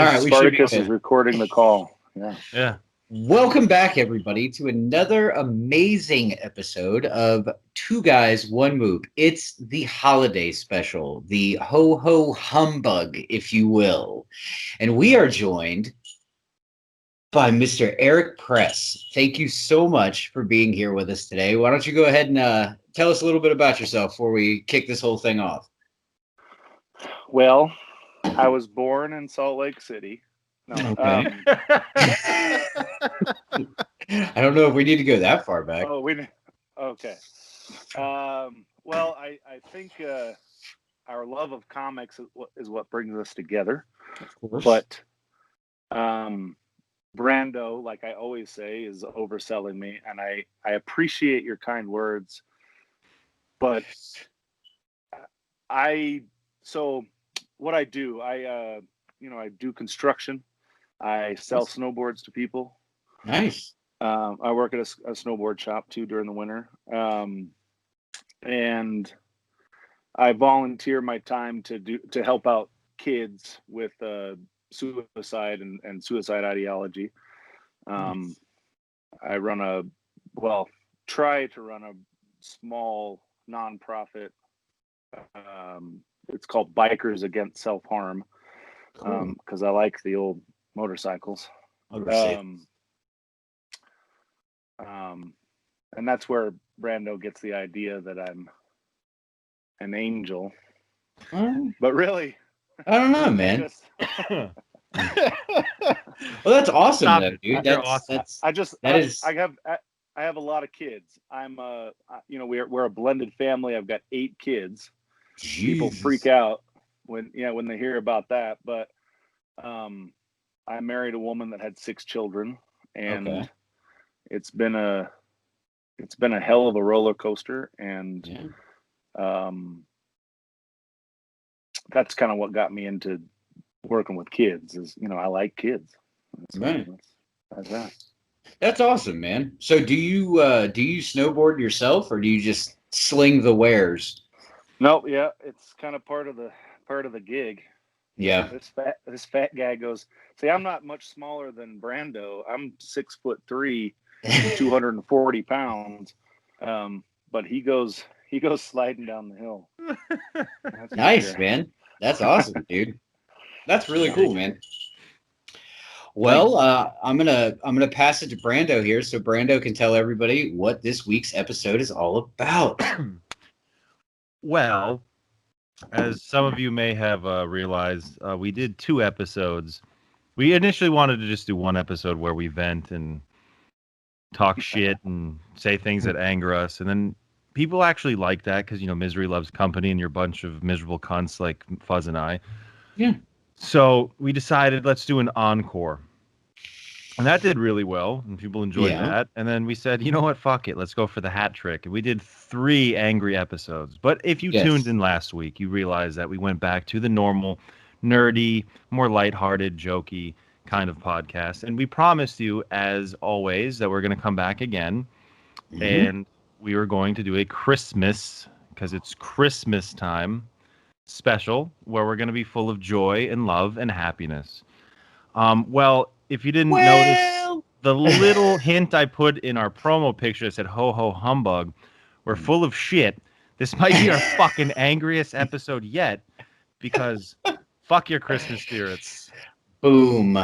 All right, Spartacus is recording the call. Yeah. Yeah. Welcome back, everybody, to another amazing episode of Two Guys, One Moop. It's the holiday special, the ho-ho humbug, if you will. And we are joined by Mr. Eric Press. Thank you so much for being here with us today. Why don't you go ahead and tell us a little bit about yourself before we kick this whole thing off? Well, I was born in Salt Lake City. No. Okay. I don't know if we need to go that far back. Oh, okay. Well, I think our love of comics is what brings us together. Of course. But Brando, like I always say, is overselling me, and I appreciate your kind words. But what I do, I do construction. I sell snowboards to people. Nice. I work at a snowboard shop too during the winter. And I volunteer my time to help out kids with suicide and suicide ideology. I try to run a small nonprofit. It's called Bikers Against Self-Harm. Cool. Because I like the old motorcycles. And that's where Brando gets the idea that I'm an angel. But really, I don't know, man. Well, that's awesome, though, dude. That's awesome. I have a lot of kids. I'm we're a blended family. I've got 8 kids. Jeez. People freak out when they hear about that, but I married a woman that had 6 children, and it's been a hell of a roller coaster, and that's kind of what got me into working with kids. Is I like kids. That's that. That's awesome, man. So do you snowboard yourself, or do you just sling the wares? Nope. Yeah, it's kind of part of the gig. Yeah. This fat guy goes, see, I'm not much smaller than Brando. I'm 6'3", 240 pounds. But he goes sliding down the hill. Nice, man. That's awesome, dude. That's really cool, man. Well, I'm gonna pass it to Brando here, so Brando can tell everybody what this week's episode is all about. Well, as some of you may have realized, we did 2 episodes. We initially wanted to just do 1 episode where we vent and talk shit and say things that anger us, and then people actually like that because misery loves company, and you're a bunch of miserable cunts like Fuzz and I. Yeah. So we decided let's do an encore. And that did really well, and people enjoyed that. And then we said, you know what, fuck it, let's go for the hat trick. And we did 3 angry episodes. But if you tuned in last week, you realized that we went back to the normal, nerdy, more lighthearted, jokey kind of podcast. And we promised you, as always, that we're going to come back again. Mm-hmm. And we were going to do a Christmas, because it's Christmas time, special, where we're going to be full of joy and love and happiness. Well, if you didn't notice the little hint I put in our promo picture that said "Ho Ho Humbug," we're full of shit. This might be our fucking angriest episode yet, because fuck your Christmas spirits. Boom.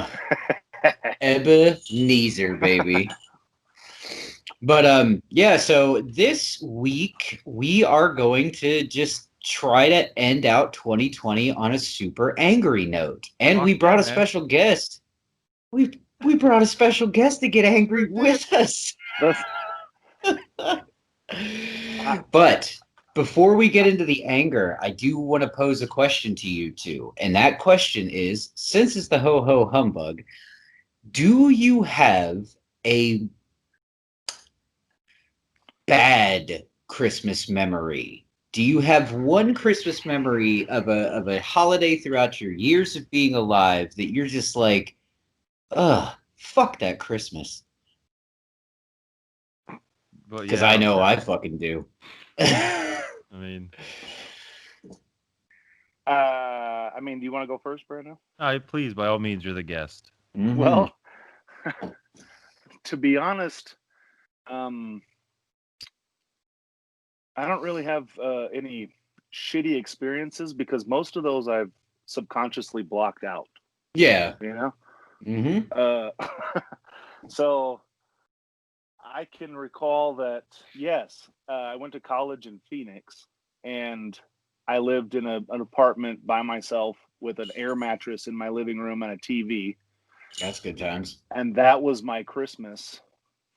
Ebenezer, baby. But so this week we are going to just try to end out 2020 on a super angry note. And we brought a special guest. We brought a special guest to get angry with us. But before we get into the anger, I do want to pose a question to you two. And that question is, since it's the Ho Ho Humbug, do you have a bad Christmas memory? Do you have one Christmas memory of a holiday throughout your years of being alive that you're just like, ugh, fuck that Christmas? Because I know I fucking do. I mean, I mean, do you want to go first, Brandon? Please, by all means, you're the guest. Mm-hmm. Well, to be honest, I don't really have any shitty experiences because most of those I've subconsciously blocked out. Yeah. You know? Mm-hmm. So I can recall that, yes, I went to college in Phoenix and I lived in an apartment by myself with an air mattress in my living room and a TV. That's good times. And that was my Christmas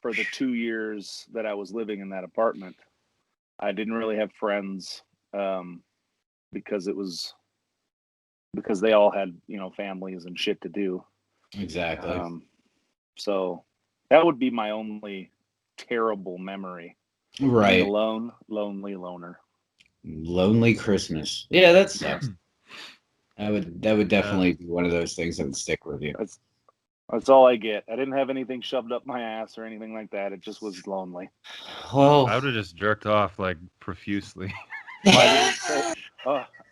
for the 2 years that I was living in that apartment. I didn't really have friends because they all had, families and shit to do. Exactly. So that would be my only terrible memory. Right. Being alone, lonely loner. Lonely Christmas. Yeah, that sucks. That would definitely be one of those things that would stick with you. That's all I get. I didn't have anything shoved up my ass or anything like that. It just was lonely. Well, I would have just jerked off like profusely. I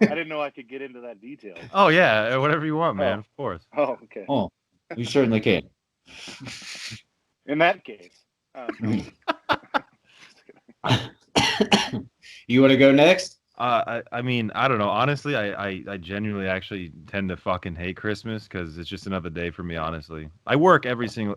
didn't know I could get into that detail. Oh yeah, whatever you want, man. Of course. Oh, okay. Oh, you certainly can. In that case. You want to go next? I mean, I don't know. Honestly, I genuinely actually tend to fucking hate Christmas because it's just another day for me. Honestly, I work every single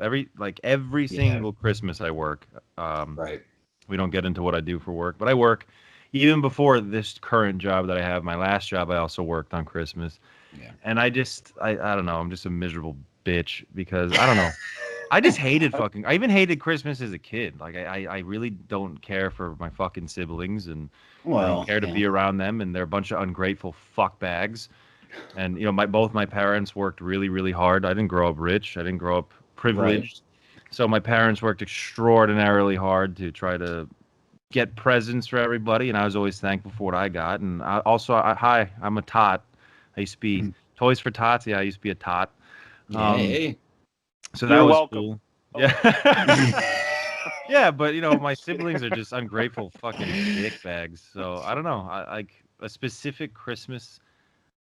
Christmas. I work. Right. We don't get into what I do for work, but I work. Even before this current job that I have, my last job, I also worked on Christmas. Yeah. And I don't know. I'm just a miserable bitch because I don't know. I just hated I even hated Christmas as a kid. Like I really don't care for my fucking siblings and I don't care to be around them, and they're a bunch of ungrateful fuckbags. And both my parents worked really, really hard. I didn't grow up rich. I didn't grow up privileged. Right. So my parents worked extraordinarily hard to try to get presents for everybody, and I was always thankful for what I got. And I'm a tot. I used to be Toys for Tots. Yeah, I used to be a tot. Hey. So that was welcome. cool. Yeah. Yeah, but my siblings are just ungrateful fucking dickbags. So I don't know. I like a specific Christmas.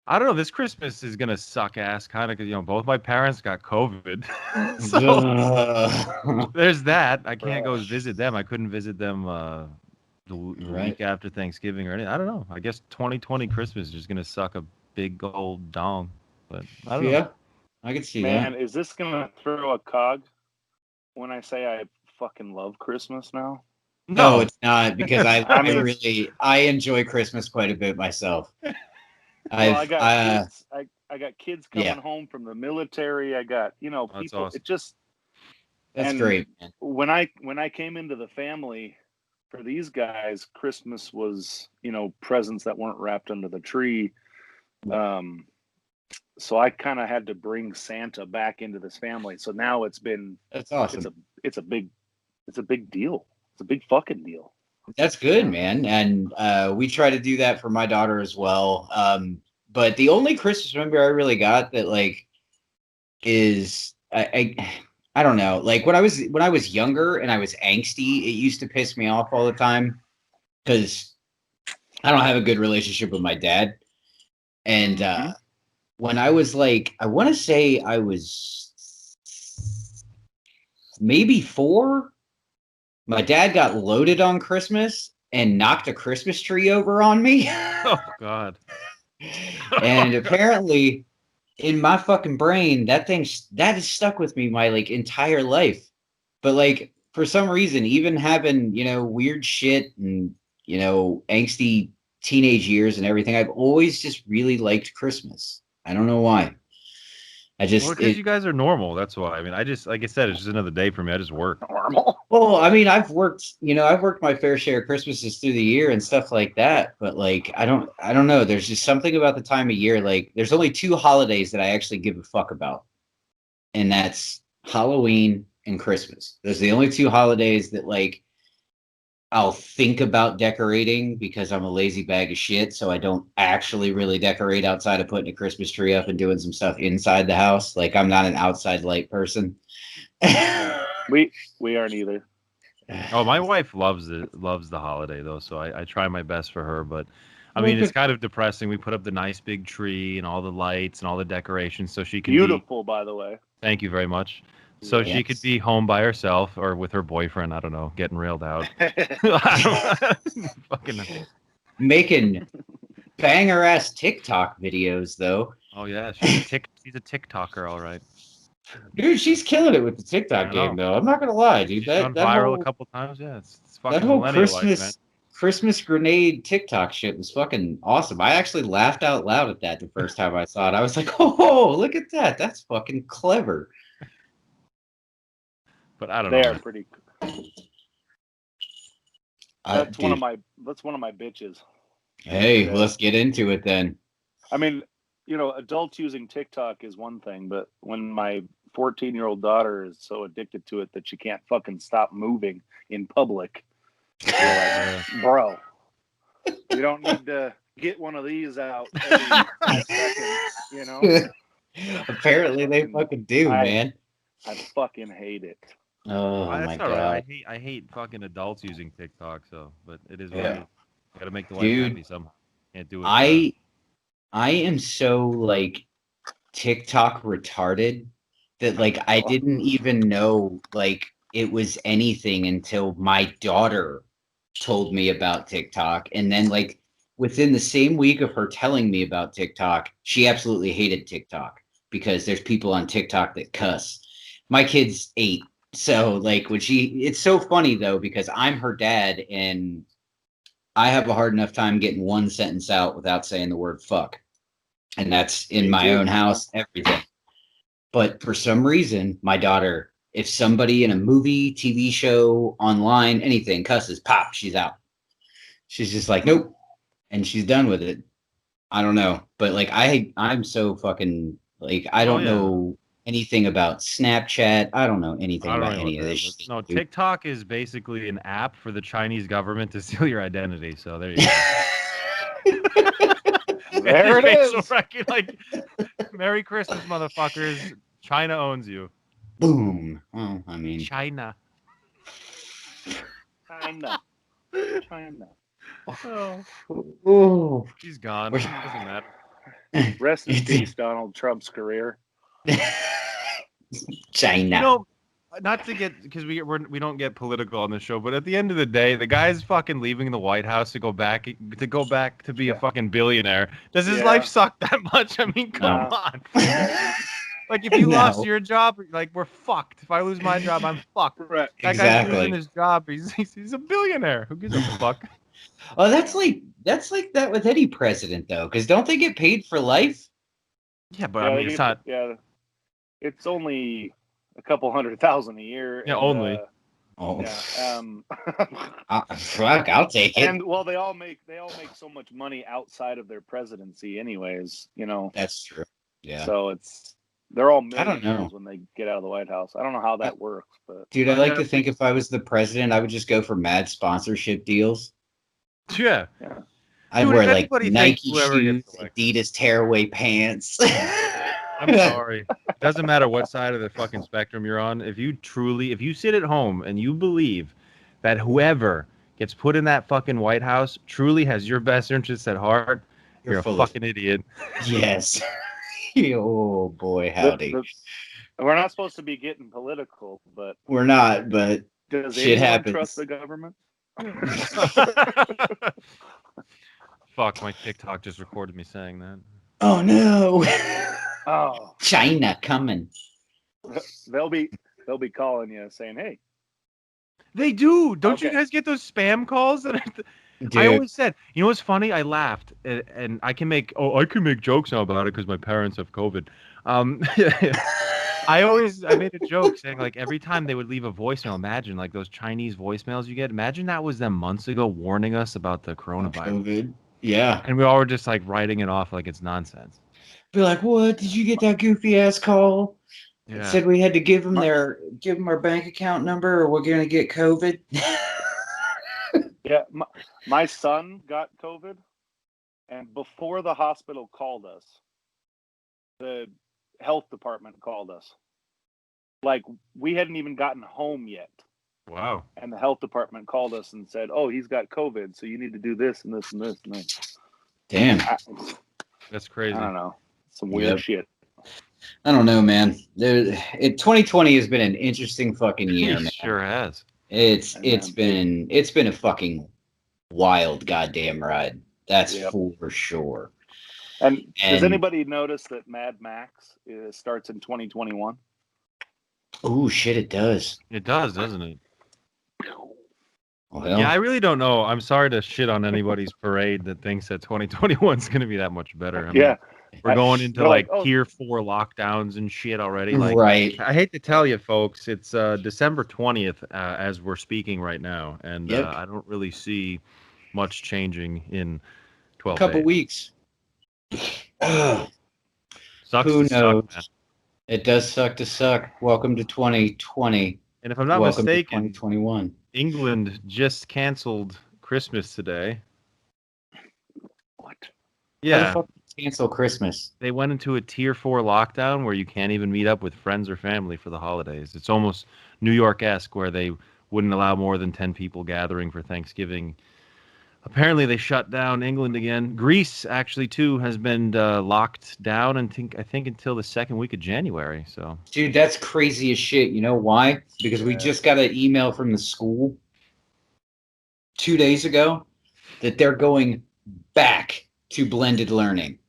I don't know. This Christmas is gonna suck ass, kind of, because both my parents got COVID. So there's that. I can't go visit them. I couldn't visit them the week after Thanksgiving or anything. I don't know. I guess 2020 Christmas is just gonna suck a big old dong. But I don't know. Yeah, I can see that. Man, is this gonna throw a cog when I say I fucking love Christmas now? No, it's not, because I enjoy Christmas quite a bit myself. I got kids coming home from the military. I got people. Awesome. It just that's great, man. When I came into the family for these guys, Christmas was presents that weren't wrapped under the tree. So I kind of had to bring Santa back into this family. So now that's awesome. It's a big deal. It's a big fucking deal. That's good, man. And we try to do that for my daughter as well. But the only Christmas memory I really got that is I don't know. Like when I was younger and I was angsty, it used to piss me off all the time because I don't have a good relationship with my dad. And when I was I want to say I was maybe 4. My dad got loaded on Christmas and knocked a Christmas tree over on me. Oh, God. And apparently, in my fucking brain, that has stuck with me my entire life. But for some reason, even having weird shit and angsty teenage years and everything, I've always just really liked Christmas. I don't know why. Because you guys are normal. That's why. I mean, like I said, it's just another day for me. I just work. Normal. Well, I mean, I've worked my fair share of Christmases through the year and stuff like that. But I don't know. There's just something about the time of year. There's only 2 holidays that I actually give a fuck about, and that's Halloween and Christmas. Those are the only 2 holidays that I'll think about decorating, because I'm a lazy bag of shit. So I don't actually really decorate outside of putting a Christmas tree up and doing some stuff inside the house. I'm not an outside light person. We aren't either. Oh, my wife loves the holiday though, so I try my best for her. But I mean, it's kind of depressing. We put up the nice big tree and all the lights and all the decorations so she can beautiful, by the way. Thank you very much. So she could be home by herself or with her boyfriend. I don't know, getting railed out. Fucking making banger ass TikTok videos though. Oh yeah, she's a TikToker, all right. Dude, she's killing it with the TikTok game though. I'm not gonna lie, dude. She's gone viral a couple times. Yeah, it's fucking that whole Christmas grenade TikTok shit was fucking awesome. I actually laughed out loud at that the first time I saw it. I was like, oh, look at that. That's fucking clever. But I don't know. They are pretty. That's one of my bitches. Hey, let's get into it then. I mean, adults using TikTok is one thing, but when my 14-year-old daughter is so addicted to it that she can't fucking stop moving in public, like, bro, you don't need to get one of these out every second, Apparently they fucking do, man. I fucking hate it. Oh my god! Right. I hate fucking adults using TikTok. But it is what it is. Got to make the wife happy somehow. Can't do it. I am so like TikTok retarded that like I didn't even know like it was anything until my daughter told me about TikTok, and then like within the same week of her telling me about TikTok, she absolutely hated TikTok because there's people on TikTok that cuss. My kid's 8. So like it's so funny though, because I'm her dad and I have a hard enough time getting one sentence out without saying the word fuck. And that's in my own house, everything. But for some reason, my daughter, if somebody in a movie, TV show, online, anything cusses, pop, she's out. She's just like, nope. And she's done with it. I don't know. But like I'm so fucking like I don't know anything about Snapchat. I don't know anything about any of this shit. No, TikTok is basically an app for the Chinese government to steal your identity. So there you go. There it is. Like, Merry Christmas, motherfuckers. China owns you. Boom. Well, I mean, China. Oh. He's gone. Doesn't matter. Rest in peace, Donald Trump's career. China. Not to get, because we don't get political on this show, but at the end of the day, the guy's fucking leaving the White House to go back to be a fucking billionaire. Does his life suck that much? I mean, come on. Like, if you lost your job, like, we're fucked. If I lose my job, I'm fucked. Right. That guy's losing his job. He's a billionaire. Who gives a fuck? Oh, that's like that with any president though, because don't they get paid for life? Yeah, but I mean, it's not. Yeah, it's only a couple $100,000 a year. Yeah, only. Fuck, I'll take it. And well, they all make so much money outside of their presidency, anyways. That's true. Yeah. So they're all millionaires when they get out of the White House. I don't know how that works, but dude, I like to think if I was the president, I would just go for mad sponsorship deals. Yeah. I'd wear like Nike shoes, Adidas tearaway pants. I'm sorry. It doesn't matter what side of the fucking spectrum you're on. If you sit at home and you believe that whoever gets put in that fucking White House truly has your best interests at heart, you're a fucking idiot. Yes. Oh boy, howdy. We're not supposed to be getting political, but we're not. But does shit anyone happens. trust the government? Fuck, my TikTok just recorded me saying that. Oh no. Oh, China coming. They'll be calling you saying, "Hey." They do. Don't you guys get those spam calls? I always said, you know what's funny? I laughed, and I can make jokes now about it because my parents have COVID. I made a joke saying like every time they would leave a voicemail, imagine like those Chinese voicemails you get. Imagine that was them months ago warning us about the coronavirus. COVID. Yeah. And we all were just like writing it off like it's nonsense. Be like, what? Did you get that goofy ass call? Yeah. It said we had to give them our bank account number or we're gonna get COVID. Yeah, my son got COVID, and before the hospital called us, the health department called us. Like, we hadn't even gotten home yet. Wow. And the health department called us and said, "Oh, he's got COVID, so you need to do this and this and this and this." Damn. That's crazy. I don't know. Some weird shit. I don't know, man. 2020 has been an interesting fucking year, man. Sure has. It's been a fucking wild goddamn ride. That's for sure. And does anybody notice that Mad Max starts in 2021? Oh shit, it does. It does, doesn't it? Well, yeah, I really don't know. I'm sorry to shit on anybody's parade that thinks that 2021 is going to be that much better. I mean, we're going into like tier 4 lockdowns and shit already. Like, right. I hate to tell you, folks, it's December 20th as we're speaking right now, and I don't really see much changing in 12 days. Couple weeks. Sucks Who to knows? suck, man. It does suck to suck. Welcome to 2020. And if I'm not mistaken, 2021. England just canceled Christmas today. What? Yeah. How the fuck did they cancel Christmas? They went into a tier 4 lockdown where you can't even meet up with friends or family for the holidays. It's almost New York-esque where they wouldn't allow more than 10 people gathering for Thanksgiving. Apparently, they shut down England again. Greece, actually, too, has been locked down, I think until the second week of January. So, dude, that's crazy as shit. You know why? Because we just got an email from the school 2 days ago that they're going back to blended learning.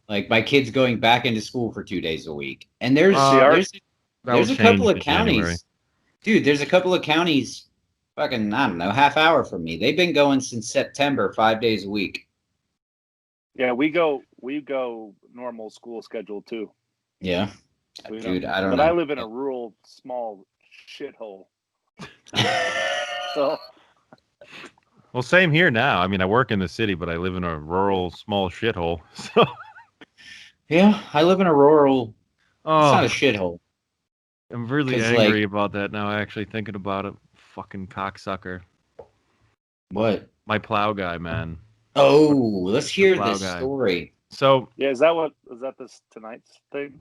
Like, my kid's going back into school for 2 days a week. And there's a couple of counties. Dude, there's a couple of counties fucking, I don't know, half hour from me. They've been going since September, 5 days a week. Yeah, we go normal school schedule too. Yeah. Dude, I don't know. But I live in a rural, small shithole. So. Well, same here now. I mean, I work in the city, but I live in a rural, small shithole. So. Yeah, I live in a rural. It's not a shithole. I'm really angry about that now. Actually, thinking about it. Fucking cocksucker. What? My plow guy, man. Oh, let's hear this story. So is that this tonight's thing?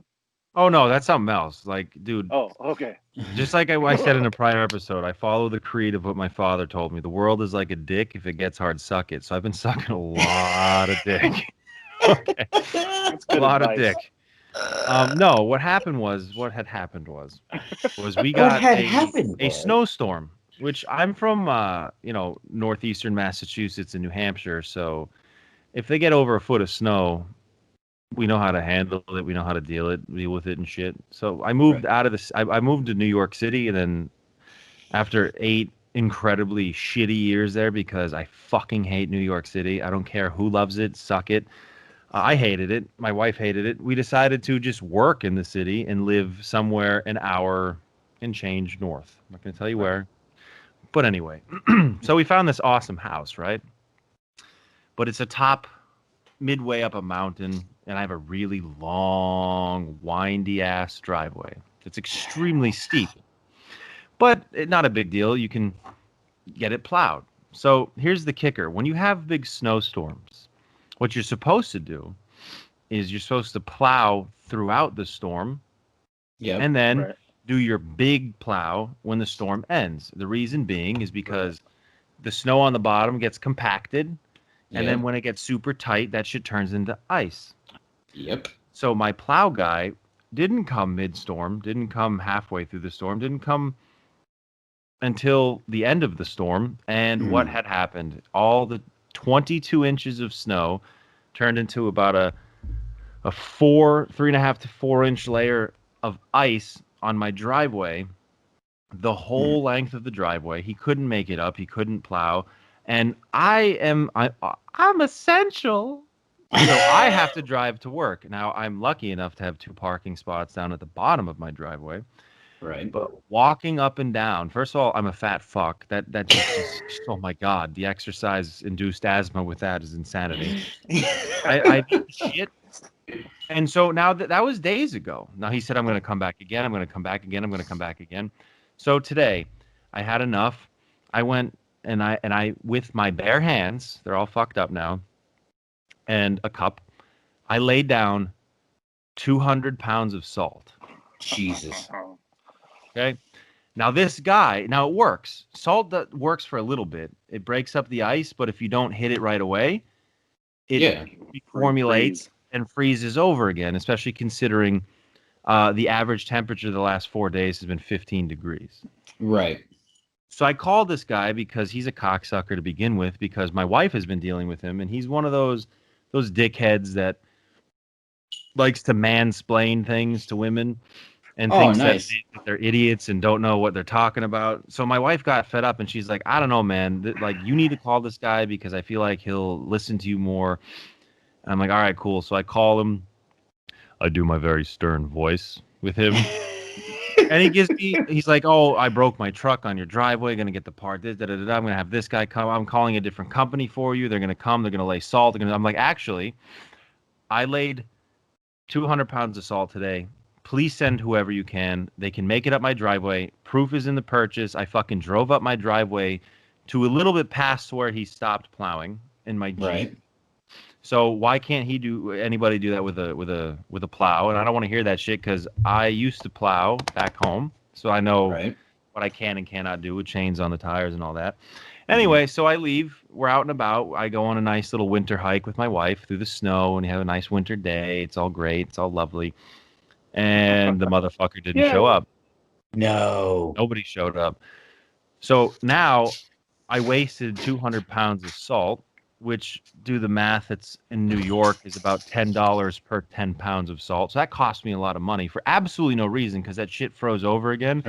Oh no, that's something else. Like, dude. Oh, okay. Just like I said in a prior episode, I follow the creed of what my father told me. The world is like a dick. If it gets hard, suck it. So I've been sucking a lot of dick. Okay. A lot of dick. No, what had happened was we got a snowstorm. Which I'm from, northeastern Massachusetts and New Hampshire. So if they get over a foot of snow, we know how to handle it. We know how to deal with it and shit. So I moved out of this. I moved to New York City, and then after 8 incredibly shitty years there, because I fucking hate New York City. I don't care who loves it. Suck it. I hated it. My wife hated it. We decided to just work in the city and live somewhere an hour and change north. I'm not going to tell you where. But anyway, so we found this awesome house, right? But it's a top midway up a mountain, and I have a really long, windy-ass driveway. It's extremely steep, but not a big deal. You can get it plowed. So here's the kicker. When you have big snowstorms, what you're supposed to do is you're supposed to plow throughout the storm, and then do your big plow when the storm ends. The reason being is because the snow on the bottom gets compacted, and then when it gets super tight, that shit turns into ice. Yep. So my plow guy didn't come mid-storm, didn't come halfway through the storm, didn't come until the end of the storm. And what had happened? All the 22 inches of snow turned into about a 3.5 to 4 inch layer of ice on my driveway, the whole length of the driveway. He couldn't make it up. He couldn't plow. And I'm essential. So I have to drive to work. Now, I'm lucky enough to have 2 parking spots down at the bottom of my driveway. Right. But walking up and down, first of all, I'm a fat fuck. That just oh my God, the exercise-induced asthma with that is insanity. I shit. And so now that was days ago. Now he said, I'm going to come back again. I'm going to come back again. I'm going to come back again. So today I had enough. I went and I with my bare hands, they're all fucked up now, and a cup, I laid down 200 pounds of salt. Jesus. Okay. Now it works. Salt that works for a little bit. It breaks up the ice, but if you don't hit it right away, it reformulates and freezes over again, especially considering the average temperature the last 4 days has been 15 degrees. Right. So I called this guy because he's a cocksucker to begin with, because my wife has been dealing with him, and he's one of those dickheads that likes to mansplain things to women and thinks that they're idiots and don't know what they're talking about. So my wife got fed up, and she's like, I don't know, man. Like, you need to call this guy because I feel like he'll listen to you more. And I'm like, all right, cool. So I call him. I do my very stern voice with him. And he's like, oh, I broke my truck on your driveway. Going to get the part. I'm going to have this guy come. I'm calling a different company for you. They're going to come. They're going to lay salt. I'm like, actually, I laid 200 pounds of salt today. Please send whoever you can. They can make it up my driveway. Proof is in the purchase. I fucking drove up my driveway to a little bit past where he stopped plowing in my Jeep. Right. So why can't anybody do that with a plow? And I don't want to hear that shit because I used to plow back home, so I know what I can and cannot do with chains on the tires and all that. Anyway, so I leave. We're out and about. I go on a nice little winter hike with my wife through the snow, and we have a nice winter day. It's all great. It's all lovely. And the motherfucker didn't show up. No. Nobody showed up. So now I wasted 200 pounds of salt, which, do the math, it's in New York is about $10 per 10 pounds of salt. So that cost me a lot of money for absolutely no reason, because that shit froze over again.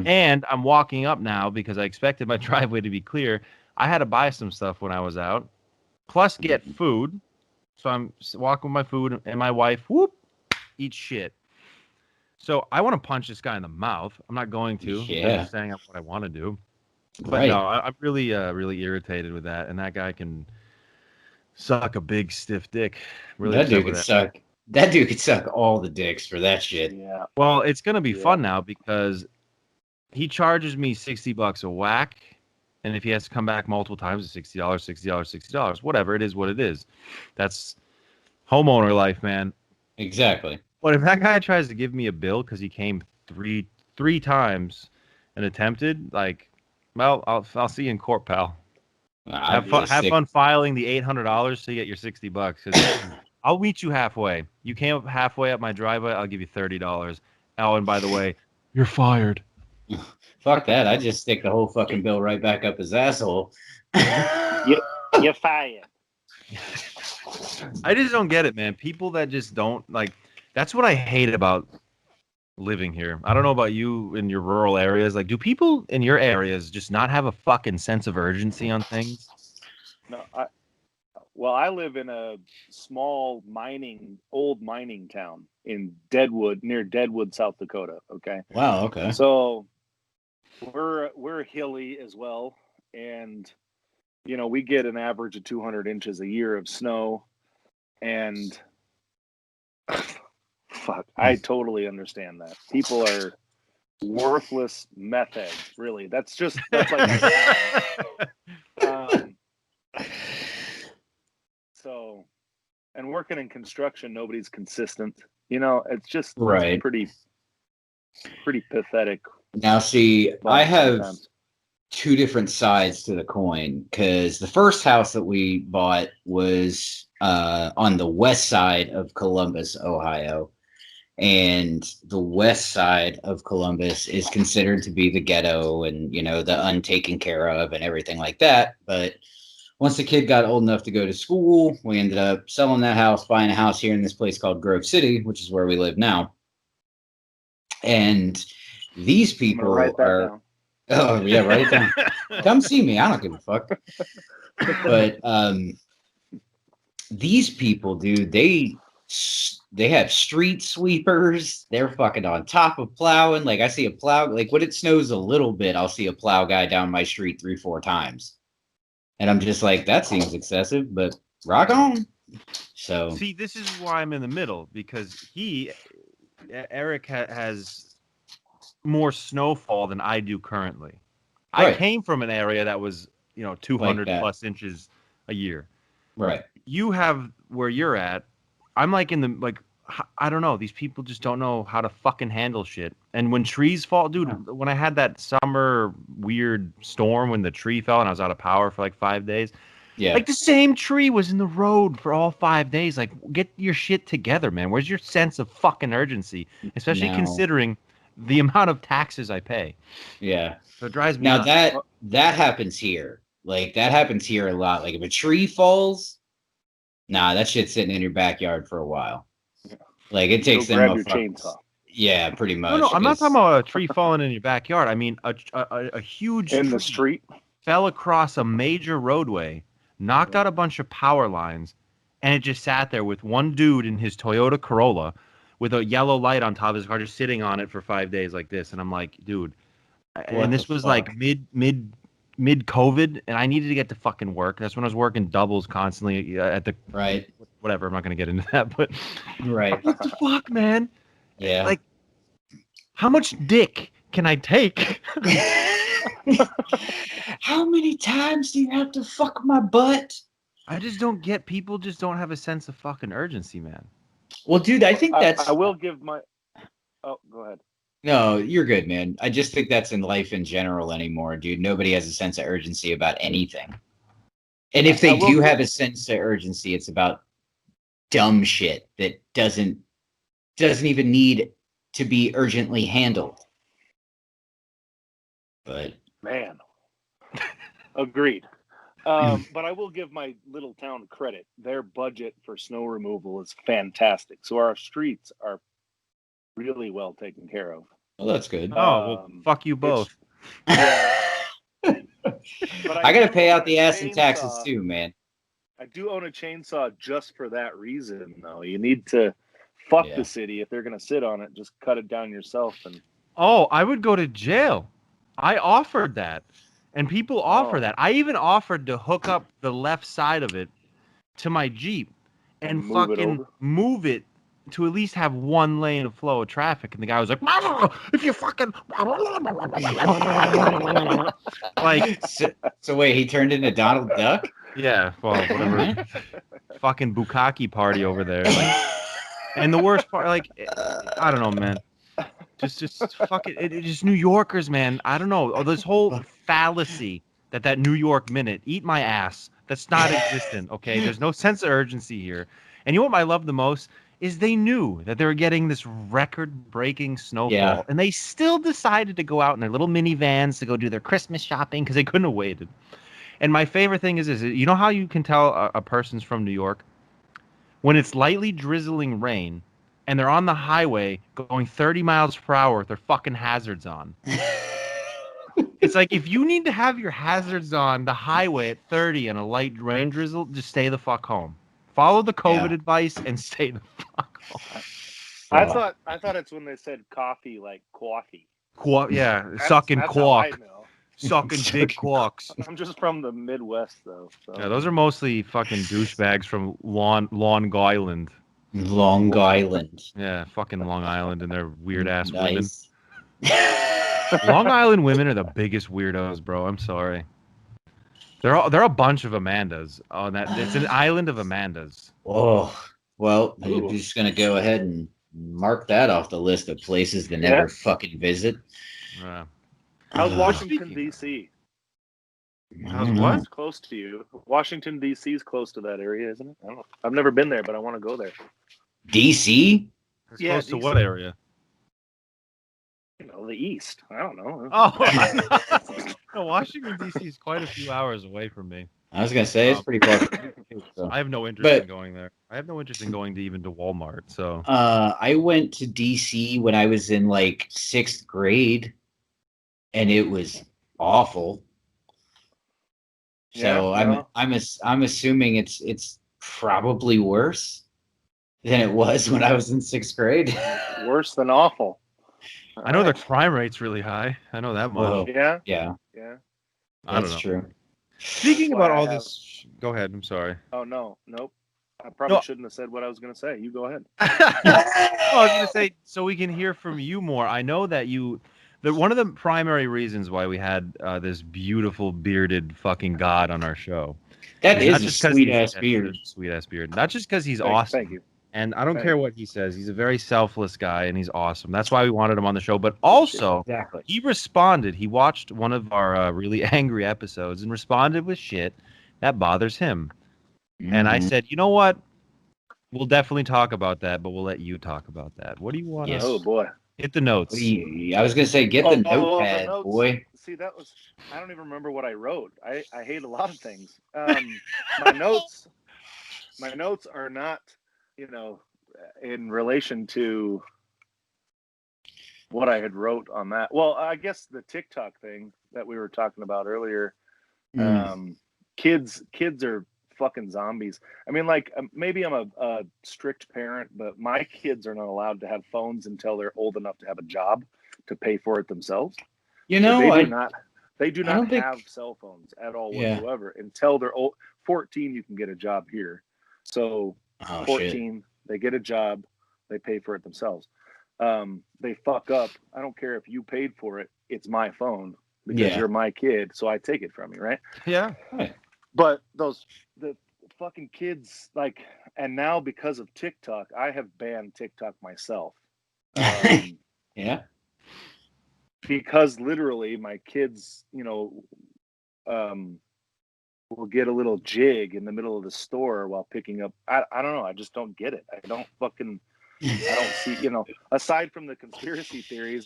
And I'm walking up now because I expected my driveway to be clear. I had to buy some stuff when I was out, plus get food. So I'm walking with my food, and my wife, eats shit. So I want to punch this guy in the mouth. I'm not going to. Yeah. I'm just saying what I want to do. But no, I'm really, really irritated with that. And that guy can suck a big stiff dick. Really, that dude could suck. That dude could suck all the dicks for that shit. Yeah. Well, it's gonna be fun now because he charges me $60 a whack, and if he has to come back multiple times, it's $60, whatever. It is what it is. That's homeowner life, man. Exactly. But if that guy tries to give me a bill because he came three times and attempted, like, well, I'll see you in court, pal. Have fun filing the $800 to get your $60. I'll meet you halfway. You came up halfway up my driveway, I'll give you $30. Oh, and by the way, you're fired. Fuck that. I just stick the whole fucking bill right back up his asshole. You're fired. I just don't get it, man. People that just don't, like, that's what I hate about living here. I don't know about you in your rural areas. Like, do people in your areas just not have a fucking sense of urgency on things? No, I live in a small old mining town in near Deadwood, South Dakota. Okay. Wow. Okay. So we're hilly as well, and we get an average of 200 inches a year of snow, and fuck, I totally understand that. People are worthless meth heads, really. That's like so, and working in construction, nobody's consistent. It's just it's pretty pathetic. Now, see, I have two different sides to the coin, because the first house that we bought was on the west side of Columbus, Ohio. And the west side of Columbus is considered to be the ghetto and, the untaken care of and everything like that. But once the kid got old enough to go to school, we ended up selling that house, buying a house here in this place called Grove City, which is where we live now. And these people are... Oh, yeah, write it down. Come see me. I don't give a fuck. But these people, dude, they have street sweepers. They're fucking on top of plowing. Like, I see a plow, like when it snows a little bit, I'll see a plow guy down my street 3-4 times. And I'm just like, that seems excessive, but rock on. So see, this is why I'm in the middle, because Eric has more snowfall than I do currently. Right. I came from an area that was, 200 like plus inches a year. Right. You have where you're at. I'm like I don't know. These people just don't know how to fucking handle shit. And when trees fall, dude, when I had that summer weird storm when the tree fell and I was out of power for like 5 days, Yeah. Like the same tree was in the road for all 5 days. Like, get your shit together, man. Where's your sense of fucking urgency? Especially considering the amount of taxes I pay. Yeah. So it drives me Now nuts. that happens here. Like that happens here a lot. Like if a tree falls, nah, that shit's sitting in your backyard for a while. Like it takes them grab a your chainsaw. Yeah, pretty much. No, I'm not talking about a tree falling in your backyard. I mean a huge in tree the street fell across a major roadway, knocked out a bunch of power lines, and it just sat there with one dude in his Toyota Corolla with a yellow light on top of his car, just sitting on it for 5 days like this. And I'm like, dude, and this was like mid COVID, and I needed to get to fucking work. That's when I was working doubles constantly at the whatever. I'm not gonna get into that, but right. What the fuck, man? Yeah. Like, how much dick can I take? How many times do you have to fuck my butt? I just don't get. People just don't have a sense of fucking urgency, man. Well, dude, I think that's. I will give my. Oh, go ahead. No, you're good, man. I just think that's in life in general anymore, dude. Nobody has a sense of urgency about anything. And if they do have a sense of urgency, it's about dumb shit that doesn't even need to be urgently handled. But man, agreed. But I will give my little town credit. Their budget for snow removal is fantastic. So our streets are really well taken care of. Well, that's good. Well, fuck you both. I got to pay out the ass in taxes too, man. I do own a chainsaw just for that reason, though. You need to fuck the city if they're going to sit on it. Just cut it down yourself. And I would go to jail. I offered that, and people offer that. I even offered to hook up the left side of it to my Jeep and fucking move it to at least have one lane of flow of traffic. And the guy was like, if you fucking like. So wait, he turned into Donald Duck? Yeah, well, whatever. Fucking bukkake party over there. Like, and the worst part, like, I don't know, man. Just fuck it. It's just New Yorkers, man. I don't know. This whole fallacy that New York minute, eat my ass. That's not existent, okay? There's no sense of urgency here. And you know what I love the most is they knew that they were getting this record-breaking snowfall, and they still decided to go out in their little minivans to go do their Christmas shopping because they couldn't have waited. And my favorite thing is you know how you can tell a person's from New York? When it's lightly drizzling rain, and they're on the highway going 30 miles per hour with their fucking hazards on. It's like, if you need to have your hazards on the highway at 30 and a light rain drizzle, just stay the fuck home. Follow the COVID advice and stay the fuck home. I thought it's when they said coffee, like coffee. Sucking quark. Sucking big quarks. I'm just from the Midwest, though. So. Yeah, those are mostly fucking douchebags from Long Island. Long Island. Yeah, fucking Long Island and their weird ass women. Long Island women are the biggest weirdos, bro. I'm sorry. They're a bunch of Amandas on that. It's an island of Amandas. Oh, well, I'm just gonna go ahead and mark that off the list of places to never fucking visit. How's Washington D.C.? How's what? It's close to you. Washington D.C. is close to that area, isn't it? I don't know. I've never been there, but I want to go there. D.C. It's close to what area? You know, the east. I don't know. Oh, no, Washington D.C. is quite a few hours away from me. I was gonna say it's pretty close. So. I have no interest in going there. I have no interest in going to Walmart. So I went to D.C. when I was in like 6th grade, and it was awful. So I'm assuming it's probably worse than it was when I was in 6th grade. Worse than awful. I know their crime rate's really high. I know that much. Whoa. Yeah. That's true. Speaking about all this, go ahead. I'm sorry. Oh nope. I probably shouldn't have said what I was going to say. You go ahead. I was going to say, so we can hear from you more. I know that one of the primary reasons why we had this beautiful bearded fucking god on our show. That is a sweet ass beard. Sweet ass beard. Not just because he's awesome. Thank you. And I don't care what he says. He's a very selfless guy, and he's awesome. That's why we wanted him on the show. But also, he responded. He watched one of our really angry episodes and responded with shit That bothers him. And I said, you know what? We'll definitely talk about that, but we'll let you talk about that. What do you want? Yes. Oh boy. Hit the notes. I was gonna say, get the notepad, the notes, boy. See, that was, I don't even remember what I wrote. I hate a lot of things. My notes are not, in relation to what I had wrote on that. Well, I guess the TikTok thing that we were talking about earlier. Kids are fucking zombies. I mean, like, maybe I'm a strict parent, but my kids are not allowed to have phones until they're old enough to have a job to pay for it themselves. You know, they do not have cell phones at all whatsoever until they're 14. You can get a job here. So 14, they get a job, they pay for it themselves. They fuck up. I don't care if you paid for it. It's my phone because you're my kid. So I take it from you. Right. Yeah. Right. But the fucking kids, like, and now because of TikTok, I have banned TikTok myself. Yeah. Because literally my kids, will get a little jig in the middle of the store while picking up. I don't know. I just don't get it. I don't see, aside from the conspiracy theories,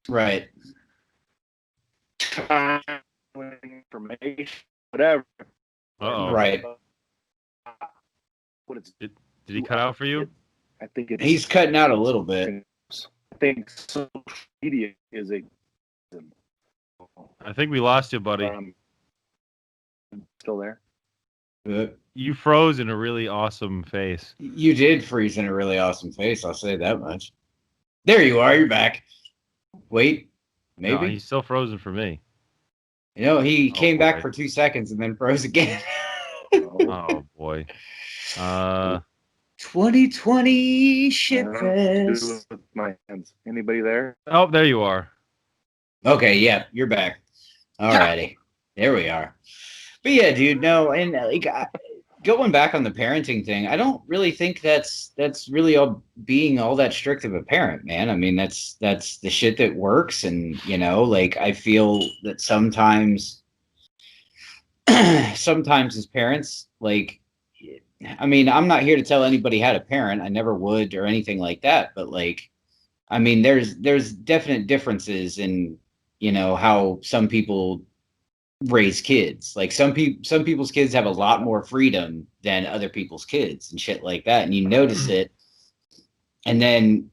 Right. Information, whatever. Right. What it's Did he cut out for you? I think he's cutting out a little bit. I think social media is I think we lost you, buddy. Still there? You froze in a really awesome face. You did freeze in a really awesome face. I'll say that much. There you are. You're back. Wait, maybe no, he's still frozen for me. He came back for 2 seconds and then froze again. Oh boy. 2020 shitfest. With my hands. Anybody there? Oh, there you are. Okay, yeah, you're back. Alrighty, there we are. But yeah, dude, no, and like going back on the parenting thing, I don't really think that's really being all that strict of a parent, man. I mean, that's the shit that works, and like I feel that sometimes as parents, like, I mean, I'm not here to tell anybody how to parent. I never would or anything like that. But like, I mean, there's definite differences in, how some people raise kids. Like some people's kids have a lot more freedom than other people's kids and shit like that. And you notice it. And then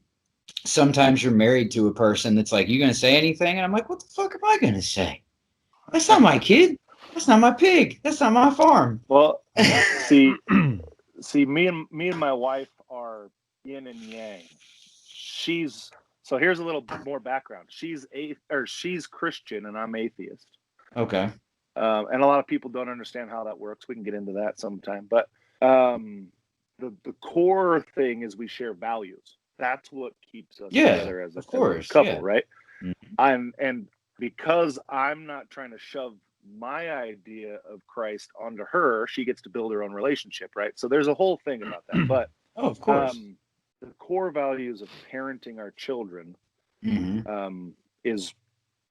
sometimes you're married to a person that's like, you going to say anything? And I'm like, what the fuck am I going to say? That's not my kid. That's not my pig. That's not my farm. Well, see, me and my wife are yin and yang. So here's a little more background. She's Christian and I'm atheist. Okay. And a lot of people don't understand how that works. We can get into that sometime. But the core thing is we share values. That's what keeps us together as a couple, right? Mm-hmm. And because I'm not trying to shove my idea of Christ onto her, she gets to build her own relationship, right? So there's a whole thing about that. But of course, the core values of parenting our children is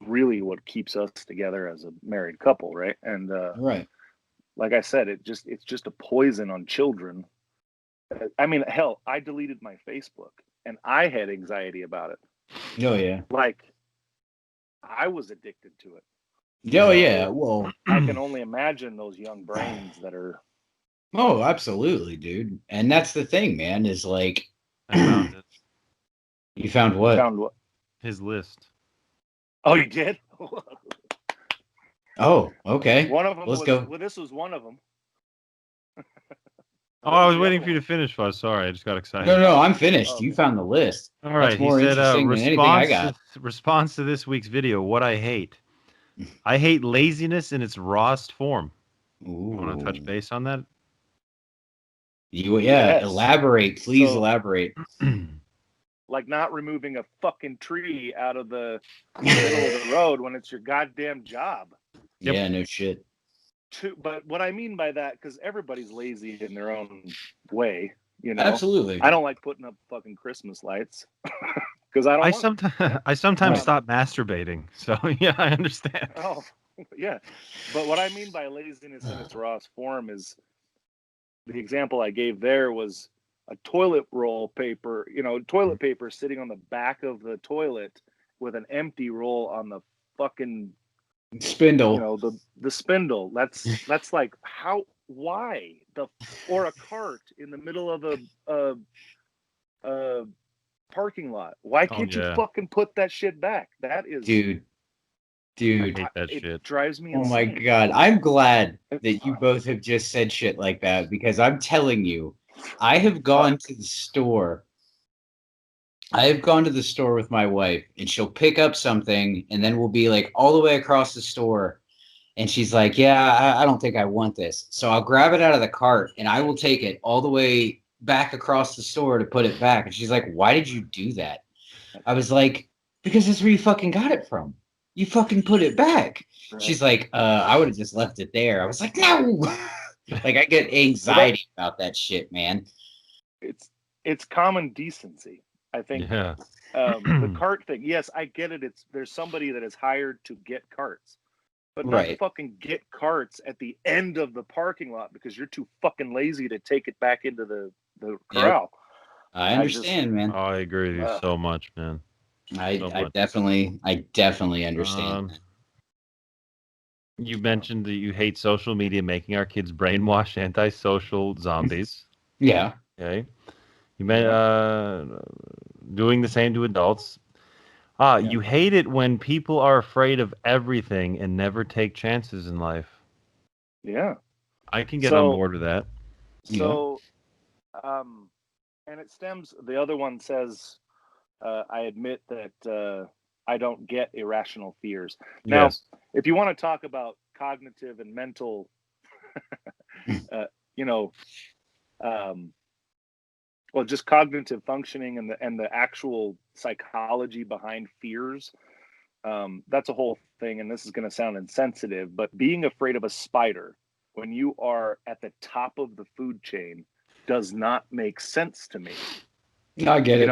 really what keeps us together as a married couple, right? And right, like I said, it's just a poison on children. I mean, hell, I deleted my Facebook and I had anxiety about it. Oh yeah, like I was addicted to it. Oh yeah, well, I can only imagine those young brains that are. Oh, absolutely, dude. And that's the thing, man, is like, I found it. You found what? His list. Oh, you did? Oh, okay. One of them. Let's go. Well, this was one of them. Oh, I was waiting for you to finish, Fuzz. Sorry, I just got excited. No, I'm finished. Okay. You found the list. All right. That's more he said, interesting than anything I got. Response to this week's video, what I hate. I hate laziness in its rawest form. Ooh. You want to touch base on that? Yes. Elaborate. Please elaborate. Like not removing a fucking tree out of the middle of the road when it's your goddamn job. Yep. Yeah, no shit. But what I mean by that, because everybody's lazy in their own way, Absolutely. I don't like putting up fucking Christmas lights because I don't. I sometimes stop masturbating, so yeah, I understand. Oh Yeah. But what I mean by laziness in its rawest form is the example I gave there was a toilet roll paper, toilet paper sitting on the back of the toilet with an empty roll on the fucking spindle. The spindle. That's like why or a cart in the middle of a parking lot. Why can't you fucking put that shit back? That is dude. I hate that it shit. drives me insane. Oh my God. I'm glad that you both have just said shit like that, because I'm telling you, I have gone to the store. I have gone to the store with my wife, and she'll pick up something, and then we'll be like all the way across the store. And she's like, yeah, I don't think I want this. So I'll grab it out of the cart, and I will take it all the way back across the store to put it back. And she's like, why did you do that? I was like, because that's where you fucking got it from. You fucking put it back. Right. She's like, I would have just left it there. I was like, no. Like, I get anxiety about that shit, man. It's common decency, I think. Yeah. The cart thing, yes, I get it. There's somebody that is hired to get carts, but not fucking get carts at the end of the parking lot because you're too fucking lazy to take it back into the corral. Yep. I understand, man. Oh, I agree with you so much, man. I definitely understand. You mentioned that you hate social media making our kids brainwash antisocial zombies. Yeah. Okay. You doing the same to adults. You hate it when people are afraid of everything and never take chances in life. Yeah. I can get on board with that. So, and it stems, the other one says, I admit that I don't get irrational fears. Now, if you want to talk about cognitive and mental, just cognitive functioning and the actual psychology behind fears, that's a whole thing. And this is going to sound insensitive, but being afraid of a spider when you are at the top of the food chain does not make sense to me. I get it.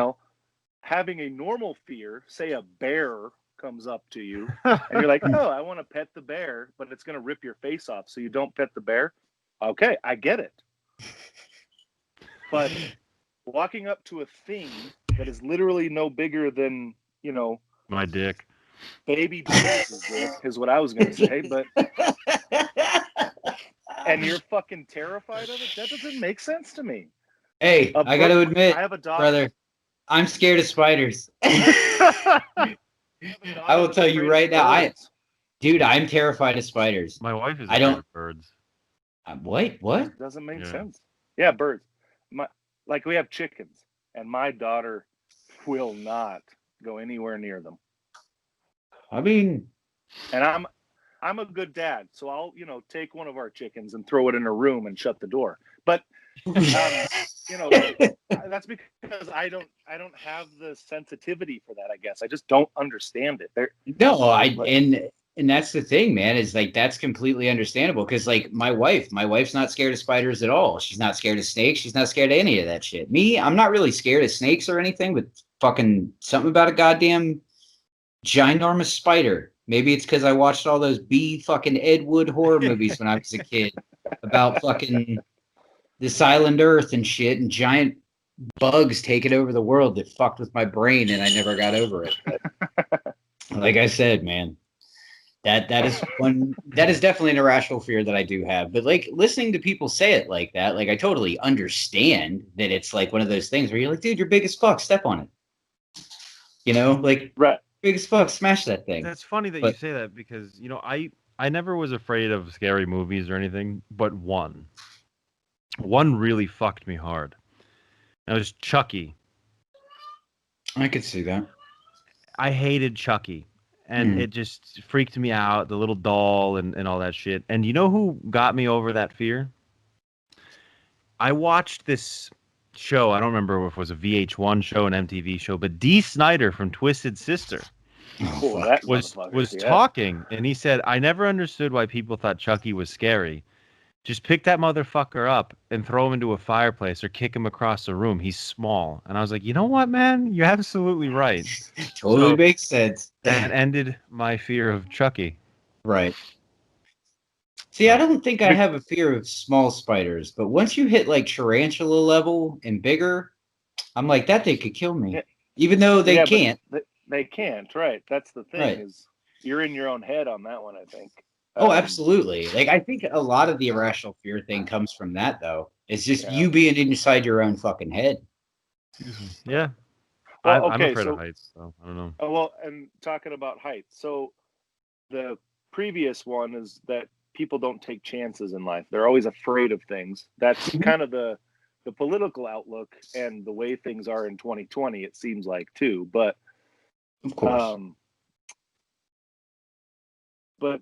Having a normal fear, say a bear comes up to you and you're like, oh, I want to pet the bear, but it's going to rip your face off. So you don't pet the bear. Okay. I get it. But walking up to a thing that is literally no bigger than, my dick, baby Jesus dick is what I was going to say, but and you're fucking terrified of it. That doesn't make sense to me. Hey, I got to admit, I have a dog, brother, I'm scared of spiders. I will tell you right now, I'm terrified of spiders. My wife is afraid of birds. What? Doesn't make sense. Yeah, birds. Like we have chickens, and my daughter will not go anywhere near them. I mean, and I'm a good dad, so I'll take one of our chickens and throw it in a room and shut the door. But that's because I don't have the sensitivity for that. I guess I just don't understand it. And that's the thing, man, is like, that's completely understandable. Cause like my wife's not scared of spiders at all. She's not scared of snakes. She's not scared of any of that shit. Me, I'm not really scared of snakes or anything, but fucking something about a goddamn ginormous spider. Maybe it's because I watched all those fucking Ed Wood horror movies when I was a kid about fucking this island Earth and shit, and giant bugs taking over the world that fucked with my brain, and I never got over it. But like I said, man, that is definitely an irrational fear that I do have. But like listening to people say it like that, like I totally understand that it's like one of those things where you're like, dude, you're big as fuck, step on it. Like right. Big as fuck, smash that thing. That's funny that you say that because, I never was afraid of scary movies or anything, but one really fucked me hard. It was Chucky. I could see that. I hated Chucky, and it just freaked me out, the little doll and all that shit. And you know who got me over that fear? I watched this show. I don't remember if it was a VH1 show, an MTV show, but Dee Snider from Twisted Sister was talking, and he said, I never understood why people thought Chucky was scary. Just pick that motherfucker up and throw him into a fireplace or kick him across the room. He's small. And I was like, you know what, man? You're absolutely right. Totally makes sense. That ended my fear of Chucky. Right. See, I don't think I have a fear of small spiders, but once you hit like tarantula level and bigger, I'm like, that thing could kill me. Yeah. Even though they can't. But they can't, right? That's the thing, Right. is you're in your own head on that one, I think. Oh, absolutely. Like, I think a lot of the irrational fear thing comes from that, though. It's just you being inside your own fucking head. Yeah. Well, I'm afraid of heights, so I don't know. Well, and talking about heights, so the previous one is that people don't take chances in life. They're always afraid of things. That's kind of the political outlook and the way things are in 2020, it seems like, too. But of course. But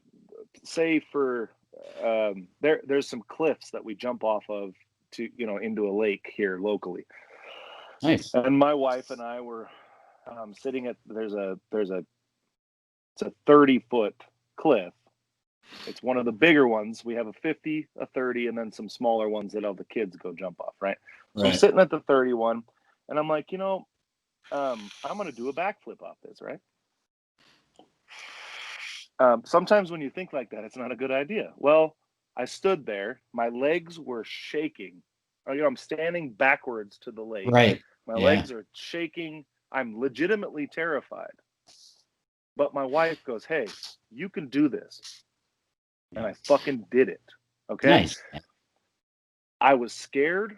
say for there's some cliffs that we jump off of to into a lake here locally. Nice. And my wife and I were sitting at it's a 30-foot cliff. It's one of the bigger ones. We have a 50, a 30, and then some smaller ones that all the kids go jump off, right? So I'm sitting at the 31, and I'm like, I'm going to do a backflip off this, right? Sometimes when you think like that, it's not a good idea. Well, I stood there. My legs were shaking. I'm standing backwards to the lake. Right. My legs are shaking. I'm legitimately terrified. But my wife goes, "Hey, you can do this." And I fucking did it. Okay? Nice. I was scared,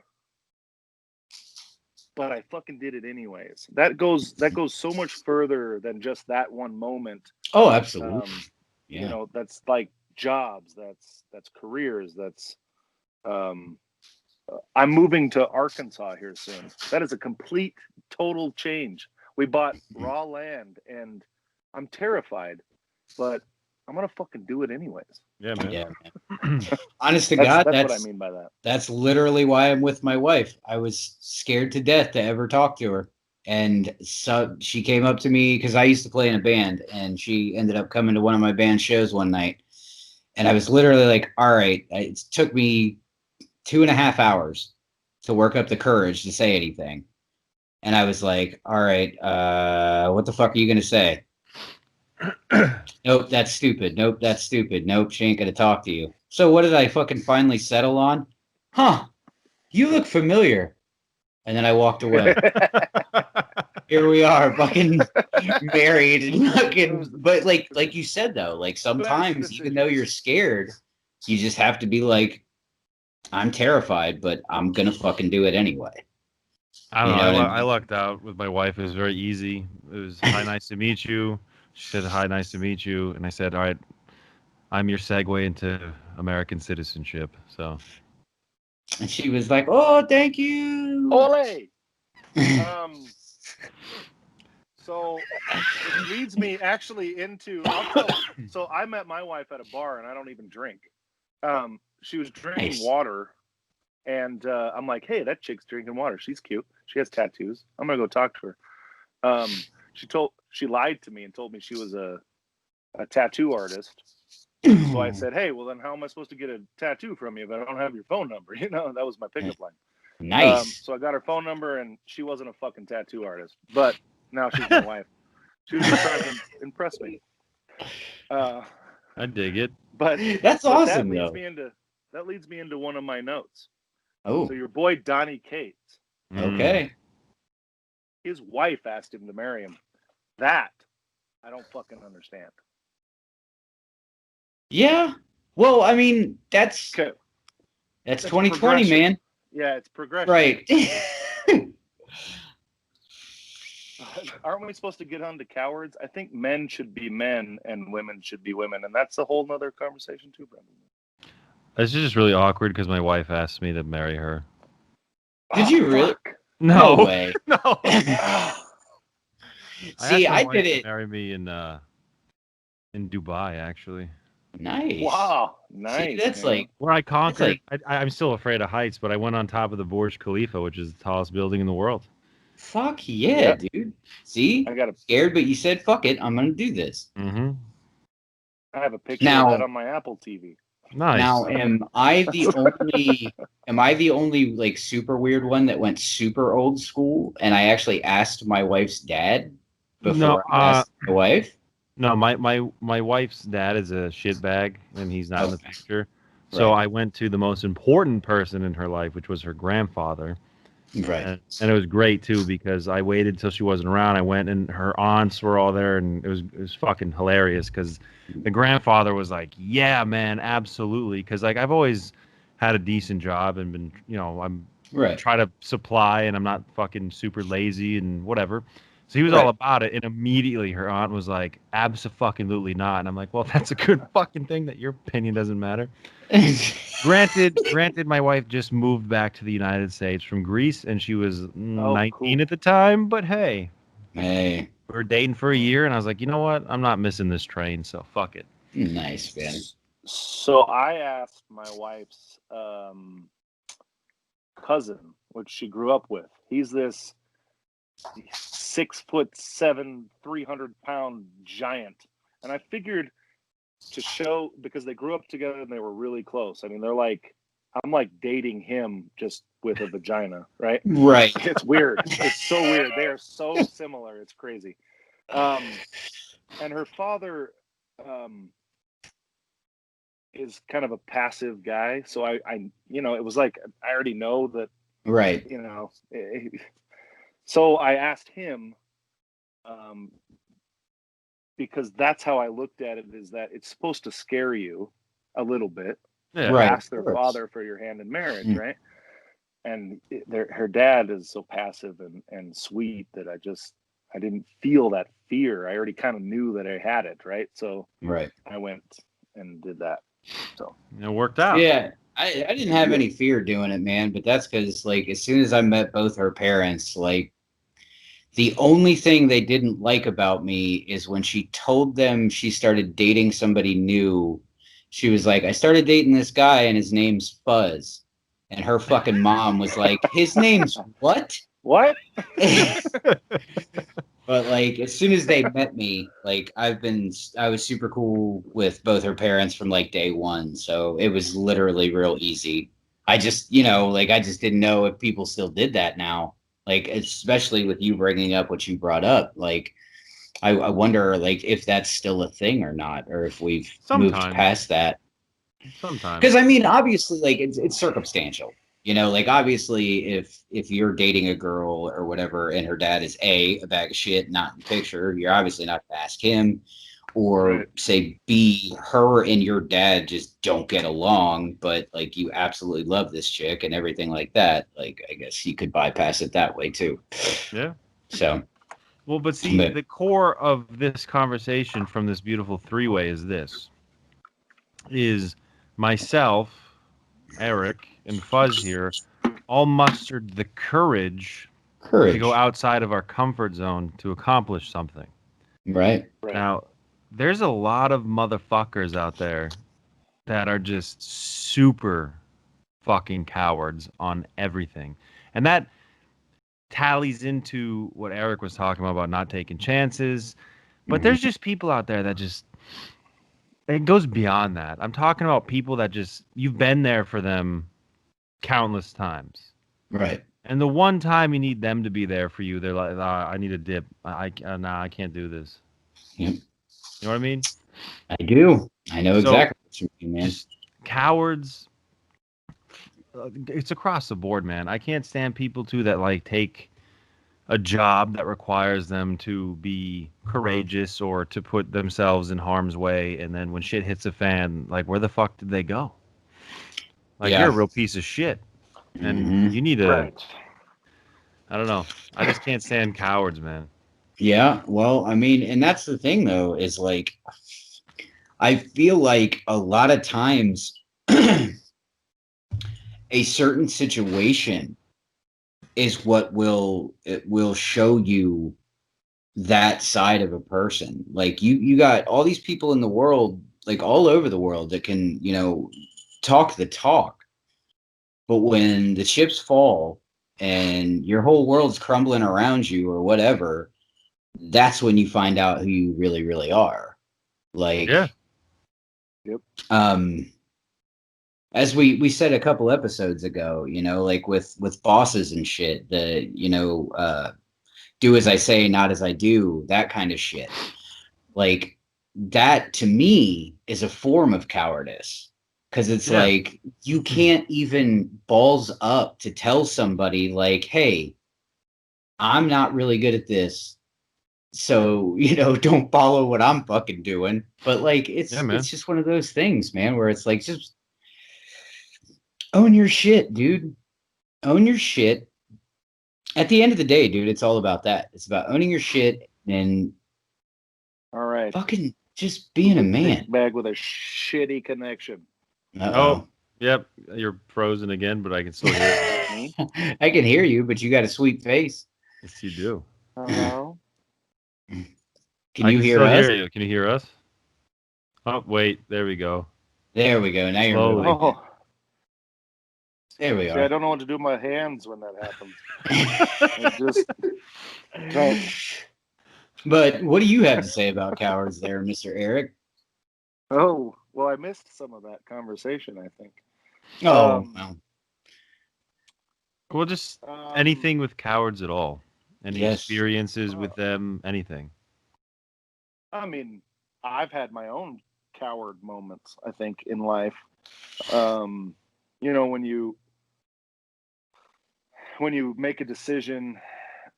but I fucking did it anyways. That goes so much further than just that one moment. Oh, absolutely. That's like jobs, that's careers, that's I'm moving to Arkansas here soon. That is a complete total change. We bought raw land and I'm terrified, but I'm gonna fucking do it anyways. Yeah, man. Yeah, man. Honest to God, that's what I mean by that. That's literally why I'm with my wife. I was scared to death to ever talk to her. And so she came up to me because I used to play in a band, and she ended up coming to one of my band shows one night. And I was literally like, all right, it took me 2.5 hours to work up the courage to say anything. And I was like, all right, what the fuck are you going to say? Nope, that's stupid. Nope, that's stupid. Nope, she ain't going to talk to you. So what did I fucking finally settle on? Huh, you look familiar. And then I walked away. Here we are, fucking married and fucking. But like you said though, like sometimes even though you're scared, you just have to be like, I'm terrified, but I'm gonna fucking do it anyway. I don't know. I lucked out with my wife. It was very easy. It was hi, nice to meet you. She said hi, nice to meet you, and I said, all right, I'm your segue into American citizenship. So. And she was like, "Oh, thank you." Ole. So it leads me actually into. So I met my wife at a bar, and I don't even drink. She was drinking water, and I'm like, "Hey, that chick's drinking water. She's cute. She has tattoos. I'm gonna go talk to her." She lied to me and told me she was a tattoo artist. So I said, "Hey, well then, how am I supposed to get a tattoo from you if I don't have your phone number?" That was my pickup line. Nice. So I got her phone number, and she wasn't a fucking tattoo artist, but now she's my wife. She was just trying to impress me. I dig it. But that's awesome. That leads me into one of my notes. Oh. So your boy Donnie Cates. Okay. His wife asked him to marry him. That I don't fucking understand. Yeah. Well, I mean, that's 2020, man. Yeah, it's progression. Right. Aren't we supposed to get on to cowards? I think men should be men and women should be women, and that's a whole nother conversation too, Brendan. It's just really awkward because my wife asked me to marry her. Did you really? No way. No. See, I did it. Marry me in Dubai, actually. Nice. Wow, nice. See, that's like where I conquered. I'm still afraid of heights, but I went on top of the Burj Khalifa, which is the tallest building in the world. Fuck yeah, dude. See, I got scared, but you said, "Fuck it, I'm gonna do this." Mm-hmm. I have a picture of that on my Apple TV. Nice. Now, am I the only like super weird one that went super old school? And I actually asked my wife's dad before I asked my wife. No, my wife's dad is a shitbag, and he's not in the picture. So I went to the most important person in her life, which was her grandfather. Right. And it was great too because I waited till she wasn't around. I went and her aunts were all there, and it was fucking hilarious because the grandfather was like, "Yeah, man, absolutely." Because like I've always had a decent job and been, I'm try to supply, and I'm not fucking super lazy and whatever. So he was all about it, and immediately her aunt was like, "Abso-fucking-lutely not." And I'm like, "Well, that's a good fucking thing that your opinion doesn't matter." Granted, my wife just moved back to the United States from Greece, and she was 19 at the time. But hey, we were dating for a year, and I was like, you know what? I'm not missing this train, so fuck it. Nice, man. So I asked my wife's cousin, which she grew up with. He's this 6'7", 300-pound giant, and I figured to show, because they grew up together and they were really close. I mean, they're like, I'm like dating him just with a vagina, right? Right. It's weird. It's so weird. They are so similar. It's crazy. And her father is kind of a passive guy. So I, it was like, I already know that, right. So I asked him, because that's how I looked at it, is that it's supposed to scare you a little bit. Yeah. Right. Ask their father for your hand in marriage, right? And her dad is so passive and sweet that I didn't feel that fear. I already kind of knew that I had it, right? So I went and did that. So it worked out. Yeah. I didn't have any fear doing it, man, but that's because, like, as soon as I met both her parents, like, the only thing they didn't like about me is when she told them she started dating somebody new. She was like, I started dating this guy and his name's Fuzz. And her fucking mom was like, his name's what? What? But like, as soon as they met me, like I was super cool with both her parents from like day one. So it was literally real easy. I just, I just didn't know if people still did that now. Like, especially with you bringing up what you brought up, like, I wonder, like, if that's still a thing or not, or if we've moved past that. Sometimes. Because, I mean, obviously, like, it's circumstantial. Like, obviously, if you're dating a girl or whatever and her dad is a bag of shit, not in the picture, you're obviously not going to ask him. Or say B, her and your dad just don't get along, but like you absolutely love this chick and everything like that. Like, I guess you could bypass it that way too. Yeah. So. Well, but see, the core of this conversation from this beautiful three-way is myself, Eric, and Fuzz here all mustered the courage to go outside of our comfort zone to accomplish something. Right. Now, there's a lot of motherfuckers out there that are just super fucking cowards on everything. And that tallies into what Eric was talking about not taking chances. But there's just people out there that it goes beyond that. I'm talking about people that you've been there for them countless times. Right. And the one time you need them to be there for you, they're like, I need a dip. I can't do this. Yep. You know what I mean? I do. I know exactly what you mean, man. Just cowards. It's across the board, man. I can't stand people too that like take a job that requires them to be courageous or to put themselves in harm's way, and then when shit hits the fan, like where the fuck did they go? Like you're a real piece of shit, and you need to. I don't know. I just can't stand cowards, man. Yeah, well, I mean, and that's the thing, though, is like, I feel like a lot of times a certain situation is what will show you that side of a person. Like you got all these people in the world, like all over the world, that can, talk the talk. But when the chips fall and your whole world's crumbling around you or whatever, that's when you find out who you really, really are. Like, as we said a couple episodes ago, like with bosses and shit, do as I say, not as I do, that kind of shit. Like, that to me is a form of cowardice. Because it's like, you can't even balls up to tell somebody, like, hey, I'm not really good at this. So, don't follow what I'm fucking doing. But like, it's just one of those things, man, where it's like, just own your shit, dude. Own your shit. At the end of the day, dude, it's all about that. It's about owning your shit and all right, fucking just being a man. Bag with a shitty connection. Uh-oh. Oh, yep. You're frozen again, but I can still hear you. I can hear you, but you got a sweet face. Yes, you do. Hello? Can you hear us? Hear you. Can you hear us? Oh, wait. There we go. There we go. Now you're moving. Oh. There we are. I don't know what to do with my hands when that happens. But what do you have to say about cowards there, Mr. Eric? Oh, well, I missed some of that conversation, I think. Oh, well, just anything with cowards at all. Any experiences with them, anything. I mean, I've had my own coward moments, I think, in life. When you make a decision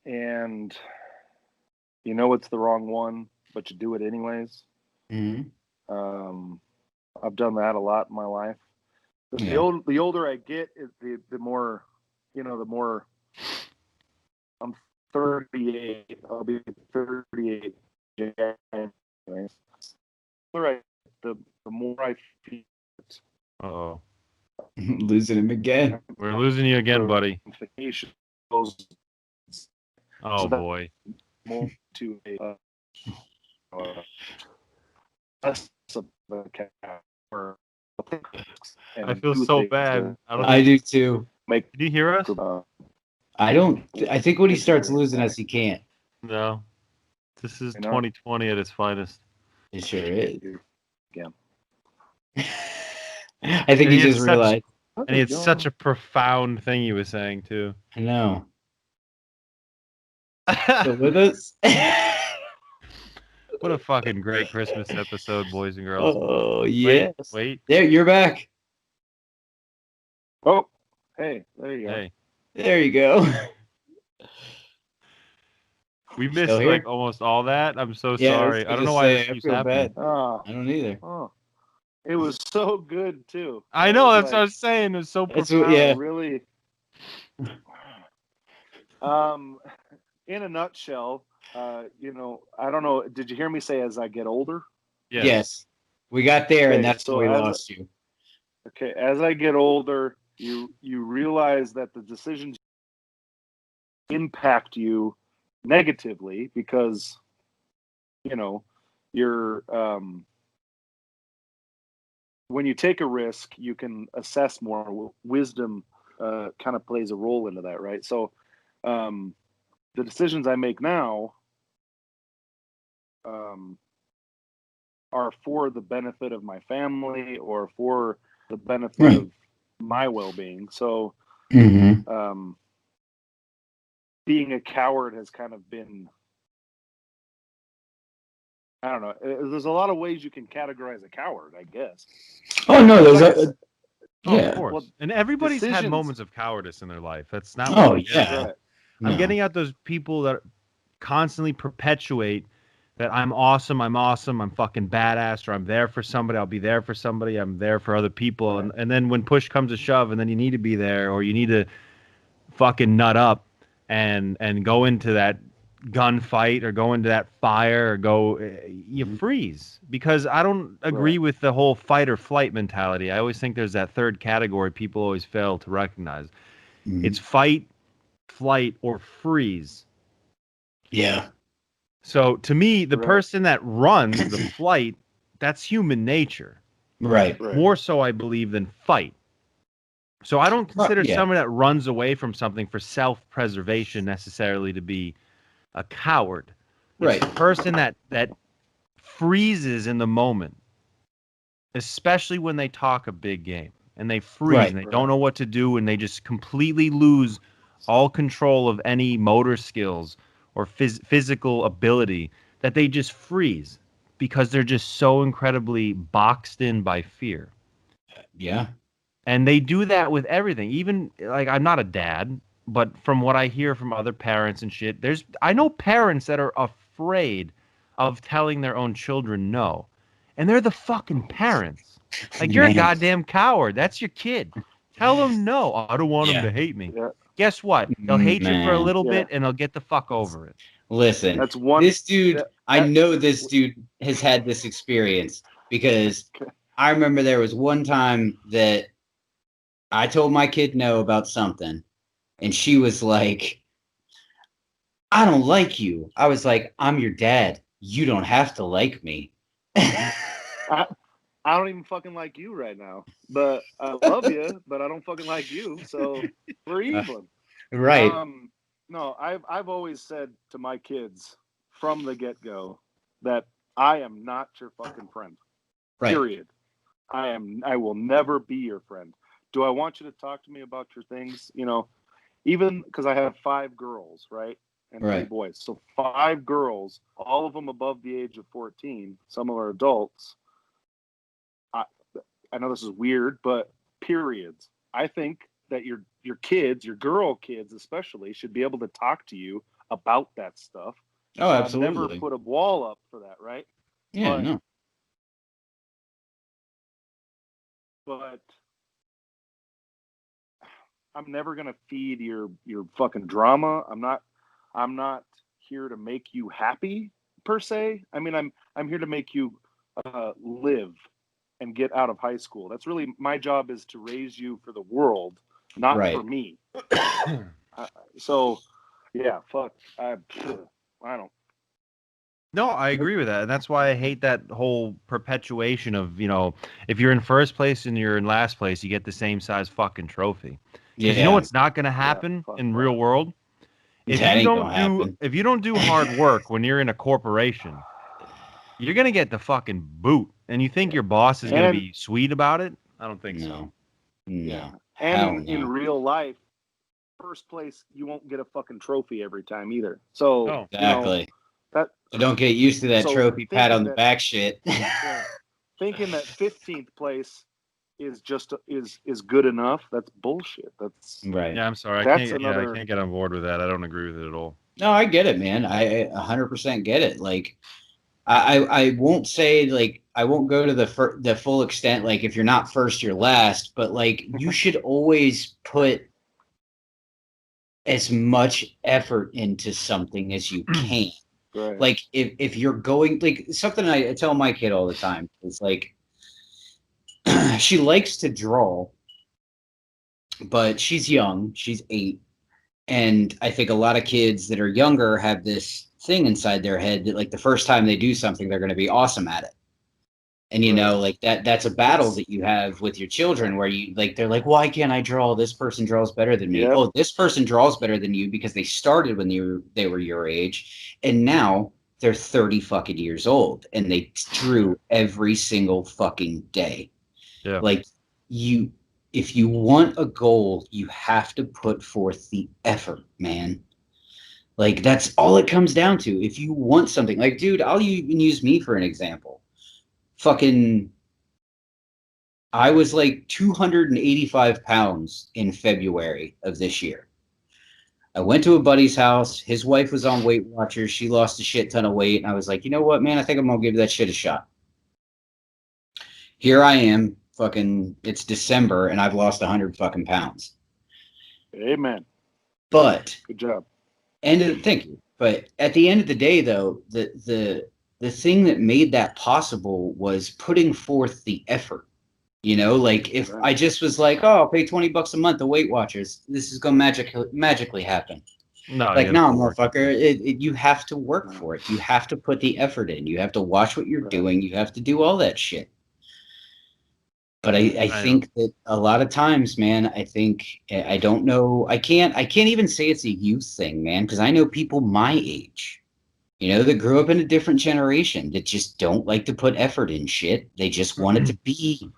and you know it's the wrong one, but you do it anyways. Mm-hmm. I've done that a lot in my life. The older I get, the more, the more. I'm 38. I'll be 38. Anyways. The more I feel it. Uh-oh. Losing him again. We're losing you again, buddy. Oh, boy. More to a I feel so bad. I do too. Can you hear us? I don't. I think when he starts losing us, he can't. No. This is 2020 at its finest. It sure is. Yeah. I think he just realized. And it's such a profound thing he was saying, too. I know. Still with us? What a fucking great Christmas episode, boys and girls. Oh, yes. Wait. There, you're back. Oh, hey, there you go. Hey. There you go. We missed like almost all that. I'm so sorry. I don't know why this keeps happening. I don't either. Oh, it was so good too. I know. That's what I was saying. It was so profound. Yeah. Really. In a nutshell, I don't know. Did you hear me say as I get older? Yes. We got there, and that's where we lost you. Okay. As I get older, you realize that the decisions impact you negatively because, you're when you take a risk, you can assess more. Wisdom kind of plays a role into that, right? So the decisions I make now are for the benefit of my family or for the benefit of my well-being. So being a coward has kind of been, I don't know. There's a lot of ways you can categorize a coward, I guess. Oh no, those are. Yeah, of course. Well, and everybody's had moments of cowardice in their life. That's not. Oh yeah. Right. I'm getting at those people that constantly perpetuate that I'm awesome, I'm fucking badass, or I'm there for somebody, I'll be there for somebody, I'm there for other people, and then when push comes to shove, and then you need to be there, or you need to fucking nut up and go into that gunfight or go into that fire or you freeze. Because I don't agree with the whole fight or flight mentality. I always think there's that third category people always fail to recognize. It's fight, flight, or freeze. Yeah. So to me, the person that runs the flight, that's human nature. Right. More so, I believe, than fight. So I don't consider someone that runs away from something for self-preservation necessarily to be a coward. It's the person that freezes in the moment, especially when they talk a big game and they freeze and they don't know what to do and they just completely lose all control of any motor skills or physical ability, that they just freeze because they're just so incredibly boxed in by fear. Yeah. And they do that with everything. Even like I'm not a dad, but from what I hear from other parents and shit, I know parents that are afraid of telling their own children no. And they're the fucking parents. Like you're a Man. goddamn coward. That's your kid. Tell them no. I don't want them Yeah. to hate me. Yeah. Guess what? They'll hate you for a Man. little Yeah. bit and they'll get the fuck over it. Listen, That's one. this dude, I That, know this dude has had this experience because I remember there was one time that I told my kid no about something, and she was like, I don't like you. I was like, I'm your dad. You don't have to like me. I, I don't even fucking like you right now, but I love you, but I don't fucking like you. So we're even. Right. No, I've always said to my kids from the get go that I am not your fucking friend. Right. Period. I will never be your friend. Do I want you to talk to me about your things? You know, even because I have 5 girls, right? And 3 boys. So 5 girls, all of them above the age of 14. Some of them are adults. I know this is weird, but periods. I think that your kids, your girl kids especially, should be able to talk to you about that stuff. Oh, I've absolutely. never put a wall up for that, right? Yeah, but, no. But I'm never gonna feed your fucking drama. I'm not here to make you happy per se. I mean, I'm here to make you live and get out of high school. That's really my job, is to raise you for the world, not for me. So, yeah, fuck. I don't. No, I agree with that. And that's why I hate that whole perpetuation of, if you're in first place and you're in last place, you get the same size fucking trophy. Because you know what's not going to happen in real world? If you don't do hard work when you're in a corporation, you're going to get the fucking boot. And you think your boss is going to be sweet about it? I don't think so. No. Yeah. And in real life, first place, you won't get a fucking trophy every time either. So, exactly. So don't get used to that trophy pat on the back shit. Thinking that 15th place is just is good enough, that's bullshit. That's right. Yeah, I'm sorry. I can't get on board with that. I don't agree with it at all. No, I get it, man. I 100% get it. Like, I won't say, like, I won't go to the full extent, like, if you're not first, you're last, but like you should always put as much effort into something as you can. Right. Like if you're going, like, something I tell my kid all the time is like, she likes to draw, but she's young, she's 8, and I think a lot of kids that are younger have this thing inside their head that, like, the first time they do something, they're going to be awesome at it. And like that's a battle that you have with your children, where you, like, they're like, why can't I draw? This person draws better than me. Oh, this person draws better than you because they started when they were your age, and now they're 30 fucking years old and they drew every single fucking day. Yeah. Like, if you want a goal, you have to put forth the effort, man. Like, that's all it comes down to. If you want something, like, dude, I'll even use me for an example. Fucking, I was like 285 pounds in February of this year. I went to a buddy's house. His wife was on Weight Watchers. She lost a shit ton of weight. And I was like, you know what, man? I think I'm going to give that shit a shot. Here I am, fucking, it's December, and I've lost 100 fucking pounds. Amen. But good job. Thank you. But at the end of the day, though, the thing that made that possible was putting forth the effort. Like, if I just was like, oh, I'll pay $20 a month to Weight Watchers, this is going to magically happen. No, like, no, motherfucker, you have to work for it. You have to put the effort in. You have to watch what you're doing. You have to do all that shit. But I think that a lot of times, man, I don't know. I can't even say it's a youth thing, man, because I know people my age, that grew up in a different generation that just don't like to put effort in shit. They just want it to be.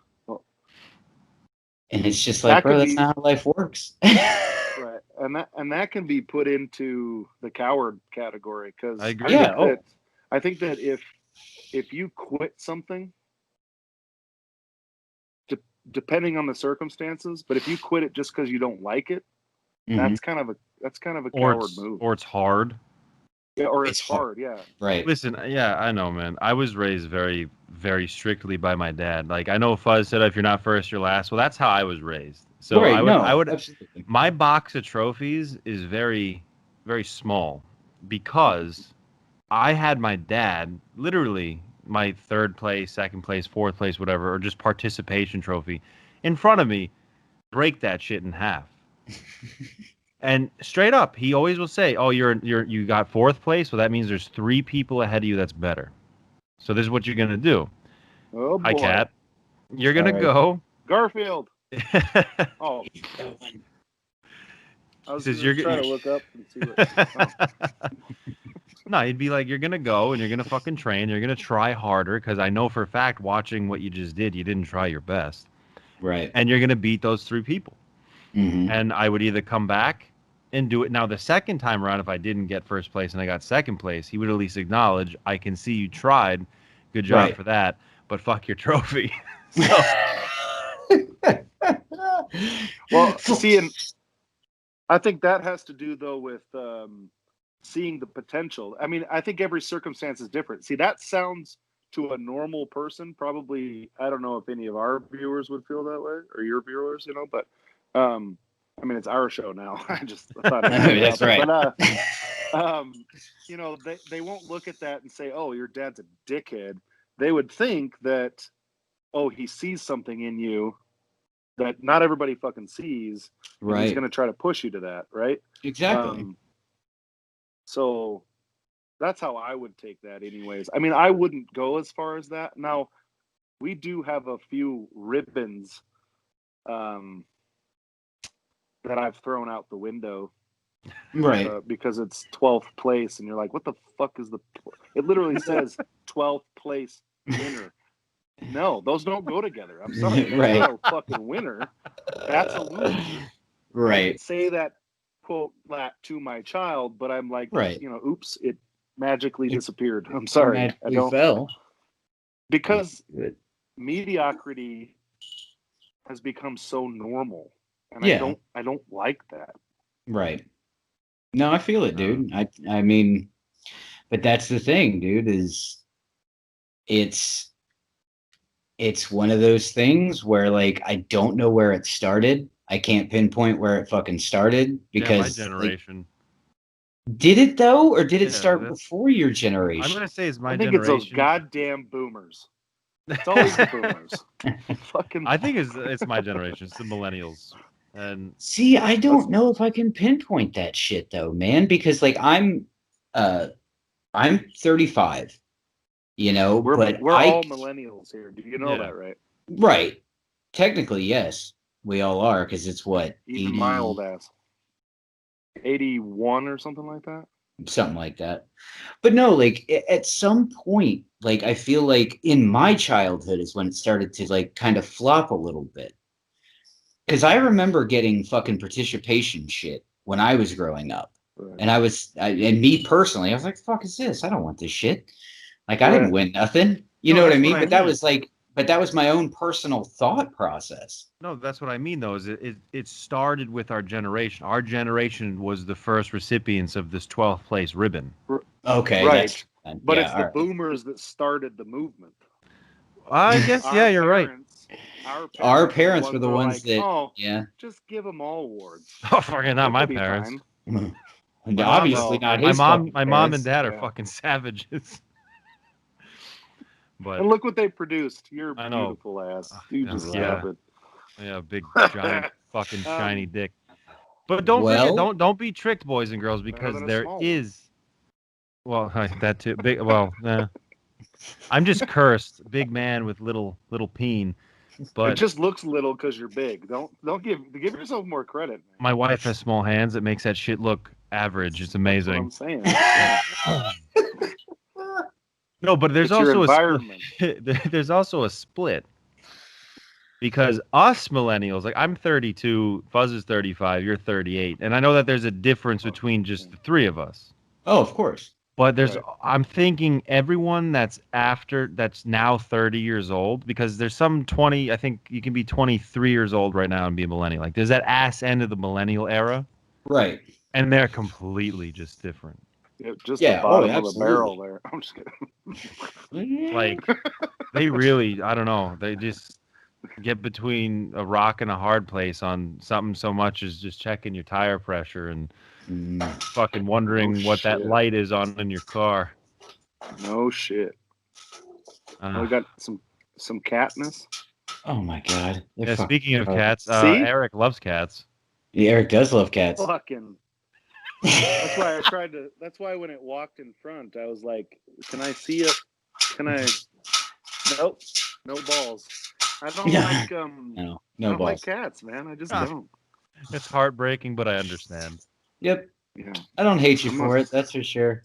And it's just like, bro, that's not how life works. Right. And that can be put into the coward category, because I agree. I think that if you quit something depending on the circumstances. But if you quit it just because you don't like it, that's kind of a coward move. Or it's hard. Yeah, or it's hard. Yeah. Right. Listen, yeah, I know, man. I was raised very, very strictly by my dad. Like, I know Fuzz said, if you're not first, you're last. Well, that's how I was raised. So right, I would. Absolutely. My box of trophies is very, very small because I had my dad, literally my third place, second place, fourth place, whatever, or just participation trophy in front of me, break that shit in half. And straight up, he always will say, "Oh, you got fourth place, so that means there's 3 people ahead of you that's better. So this is what you're gonna do." Oh boy. Hi, Cat. You're gonna go. Garfield. Oh. I was just trying to look up and see what. No, he'd be like, "You're gonna go and you're gonna fucking train. You're gonna try harder because I know for a fact, watching what you just did, you didn't try your best. Right. And you're gonna beat those 3 people." And I would either come back and do it. Now, the second time around, if I didn't get first place and I got second place, he would at least acknowledge, "I can see you tried. Good job for that. But fuck your trophy." Well, see, and I think that has to do though with seeing the potential. I mean, I think every circumstance is different. See, that sounds to a normal person probably. I don't know if any of our viewers would feel that way or your viewers, but. I mean, it's our show now. I just thought that's right. But they won't look at that and say, "Oh, your dad's a dickhead." They would think that, "Oh, he sees something in you that not everybody fucking sees." Right. He's going to try to push you to that, right? Exactly. So that's how I would take that, anyways. I mean, I wouldn't go as far as that. Now, we do have a few ribbons. That I've thrown out the window, right? Because it's 12th place, and you're like, "What the fuck is the?" It literally says 12th place winner. No, those don't go together. I'm sorry, right? You're a fucking winner. That's a loser. Right. I could say that quote that to my child, but I'm like, oops, it magically disappeared. I'm sorry, I don't. Fell. Because mediocrity has become so normal. And I don't like that. Right. No, I feel it, dude. I mean, but that's the thing, dude, is it's one of those things where like I don't know where it started. I can't pinpoint where it fucking started because my generation. Like, did it though, or did it start before your generation? I'm gonna say it's my generation. I think it's those goddamn boomers. It's always the boomers. Fucking. I think it's my generation. It's the millennials. And see, I don't know if I can pinpoint that shit though, man, because like I'm 35, but we're all millennials here. Do you know that, right? Right. Technically, yes, we all are, because it's what, even 80... my old ass, 81 or something like that. Something like that. But no, like at some point, like I feel like in my childhood is when it started to like kind of flop a little bit. Because I remember getting fucking participation shit when I was growing up. Right. And and me personally, I was like, fuck is this? I don't want this shit. Like, I didn't win nothing. You know what I mean? But that was like, that was my own personal thought process. No, that's what I mean, though, is it started with our generation. Our generation was the first recipients of this 12th place ribbon. Okay. Right. But it's the boomers that started the movement. I guess, you're right. Our parents were the ones that, just give them all awards. Oh, fucking not my parents. Obviously not his. My mom and dad are fucking savages. But and look what they produced. You're beautiful ass. You just stop it. Yeah, big giant fucking shiny dick. But don't forget, don't be tricked, boys and girls, because there is. Well, that too. Big. Well, I'm just cursed, big man with little peen. But it just looks little because you're big. Don't give yourself more credit, man. My wife has small hands. It makes that shit look average. It's amazing. That's what I'm saying. No, but there's also there's also a split. Because us millennials, like I'm 32, Fuzz is 35, you're 38, and I know that there's a difference between just the 3 of us. Oh, of course. But I'm thinking everyone that's now 30 years old, because there's some 20, I think you can be 23 years old right now and be a millennial. Like there's that ass end of the millennial era. Right. And they're completely just different. Yeah, just the bottom of the barrel there. I'm just kidding. Like they really, I don't know. They just get between a rock and a hard place on something so much as just checking your tire pressure and fucking wondering what that light is on in your car. No shit. We got some catness. Oh my god. Yeah, speaking of cats, Eric loves cats. Yeah, Eric does love cats. Fucking. That's why I tried to. That's why when it walked in front, I was like, "Can I see it? Can I?" Nope, no balls. I don't like no I don't balls. like cats, man. I just don't. It's heartbreaking, but I understand. Yep. Yeah. I don't hate you for it. That's for sure.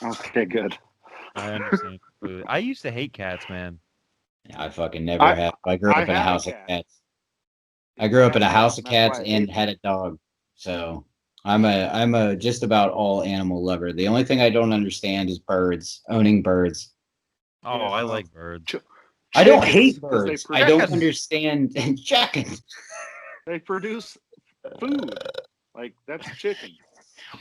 Okay, good. I understand. I used to hate cats, man. I fucking never have. I grew up in a house of cats. I grew up in a house of cats and had a dog. So I'm a just about all animal lover. The only thing I don't understand is birds, owning birds. Oh, yeah, I like birds. I don't hate birds. I don't understand chickens. They produce food. Like that's chicken.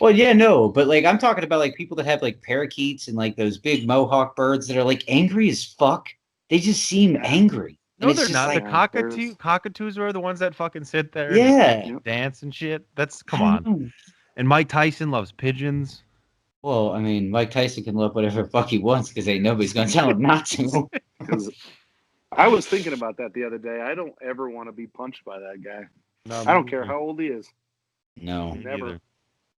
Well, yeah, no, but like I'm talking about like people that have like parakeets and like those big mohawk birds that are like angry as fuck. They just seem angry. No, they're not. Like, the cockatoos are the ones that fucking sit there and dance and shit. That's come on. And Mike Tyson loves pigeons. Well, I mean, Mike Tyson can love whatever the fuck he wants because ain't nobody's gonna tell him not to. I was thinking about that the other day. I don't ever want to be punched by that guy. No, I don't care how old he is. No, never.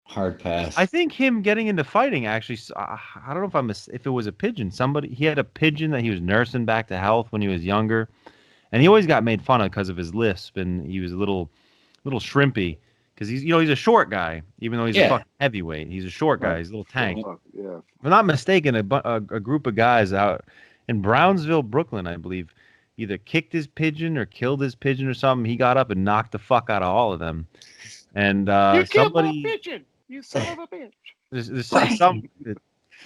Hard pass. I think him getting into fighting actually. I don't know if it was a pigeon. He had a pigeon that he was nursing back to health when he was younger, and he always got made fun of because of his lisp, and he was a little shrimpy because he's a short guy, even though he's a fucking heavyweight. He's a short guy. He's a little tank. Yeah. If I'm not mistaken, a group of guys out in Brownsville, Brooklyn, I believe, either kicked his pigeon or killed his pigeon or something. He got up and knocked the fuck out of all of them. And you killed my pigeon, you son of a bitch. There's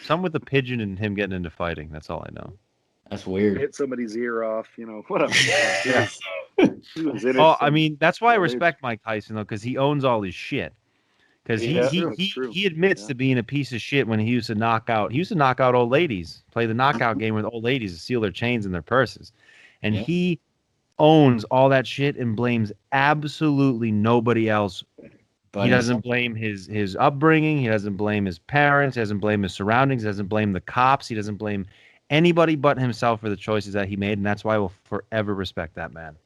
some with the pigeon and him getting into fighting. That's all I know. That's weird. Hit somebody's ear off, whatever. Yeah. Oh, I mean, that's why I respect Mike Tyson though, because he owns all his shit. Because he admits to being a piece of shit when he used to knock out old ladies, play the knockout game with old ladies to steal their chains and their purses, and he owns all that shit and blames absolutely nobody else. He doesn't blame his upbringing. He doesn't blame his parents. He doesn't blame his surroundings. He doesn't blame the cops. He doesn't blame anybody but himself for the choices that he made, and that's why I will forever respect that man.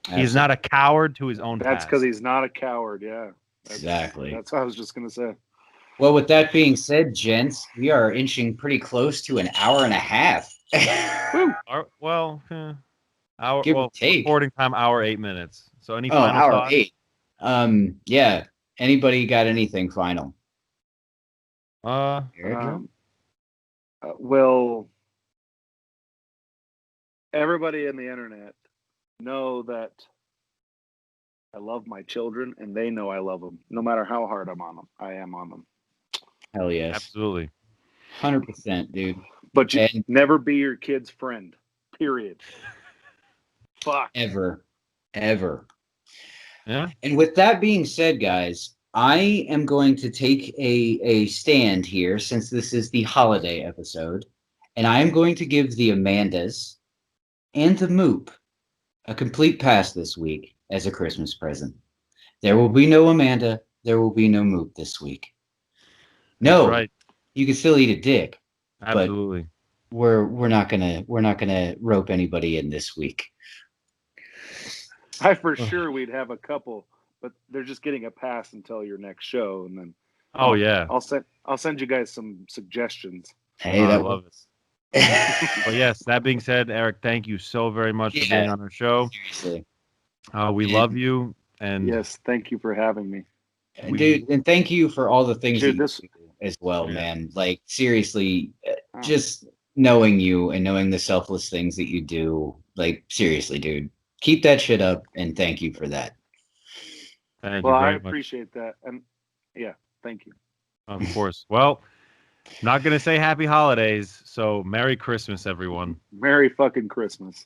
He's not a coward to his own past. That's because he's not a coward, yeah. Exactly. That's what I was just going to say. Well, with that being said, gents, we are inching pretty close to an hour and a half. Recording time, hour 8 minutes. So any final hour thoughts? 8. Yeah. Anybody got anything final? Well, everybody in the internet know that I love my children, and they know I love them, no matter how hard I am on them. Hell yes. Absolutely. 100%, dude. But you never be your kid's friend, period. Fuck. Ever. Yeah. And with that being said, guys, I am going to take a stand here since this is the holiday episode, and I am going to give the Amandas and the Moop a complete pass this week as a Christmas present. There will be no Amanda. There will be no Moop this week. No, right. You can still eat a dick. Absolutely. But we're not gonna rope anybody in this week. I for sure we'd have a couple, but they're just getting a pass until your next show, and then I'll send you guys some suggestions. Hey, I love it. Well, yes. That being said, Eric, thank you so very much for being on our show. Seriously, we love you, and yes, thank you for having me, dude. And thank you for all the things you do as well, man. Like seriously, just knowing you and knowing the selfless things that you do. Like seriously, dude, keep that shit up, and thank you for that. Well, I appreciate that, and yeah, thank you. Of course. Well, Not going to say happy holidays, so Merry Christmas, everyone. Merry fucking Christmas.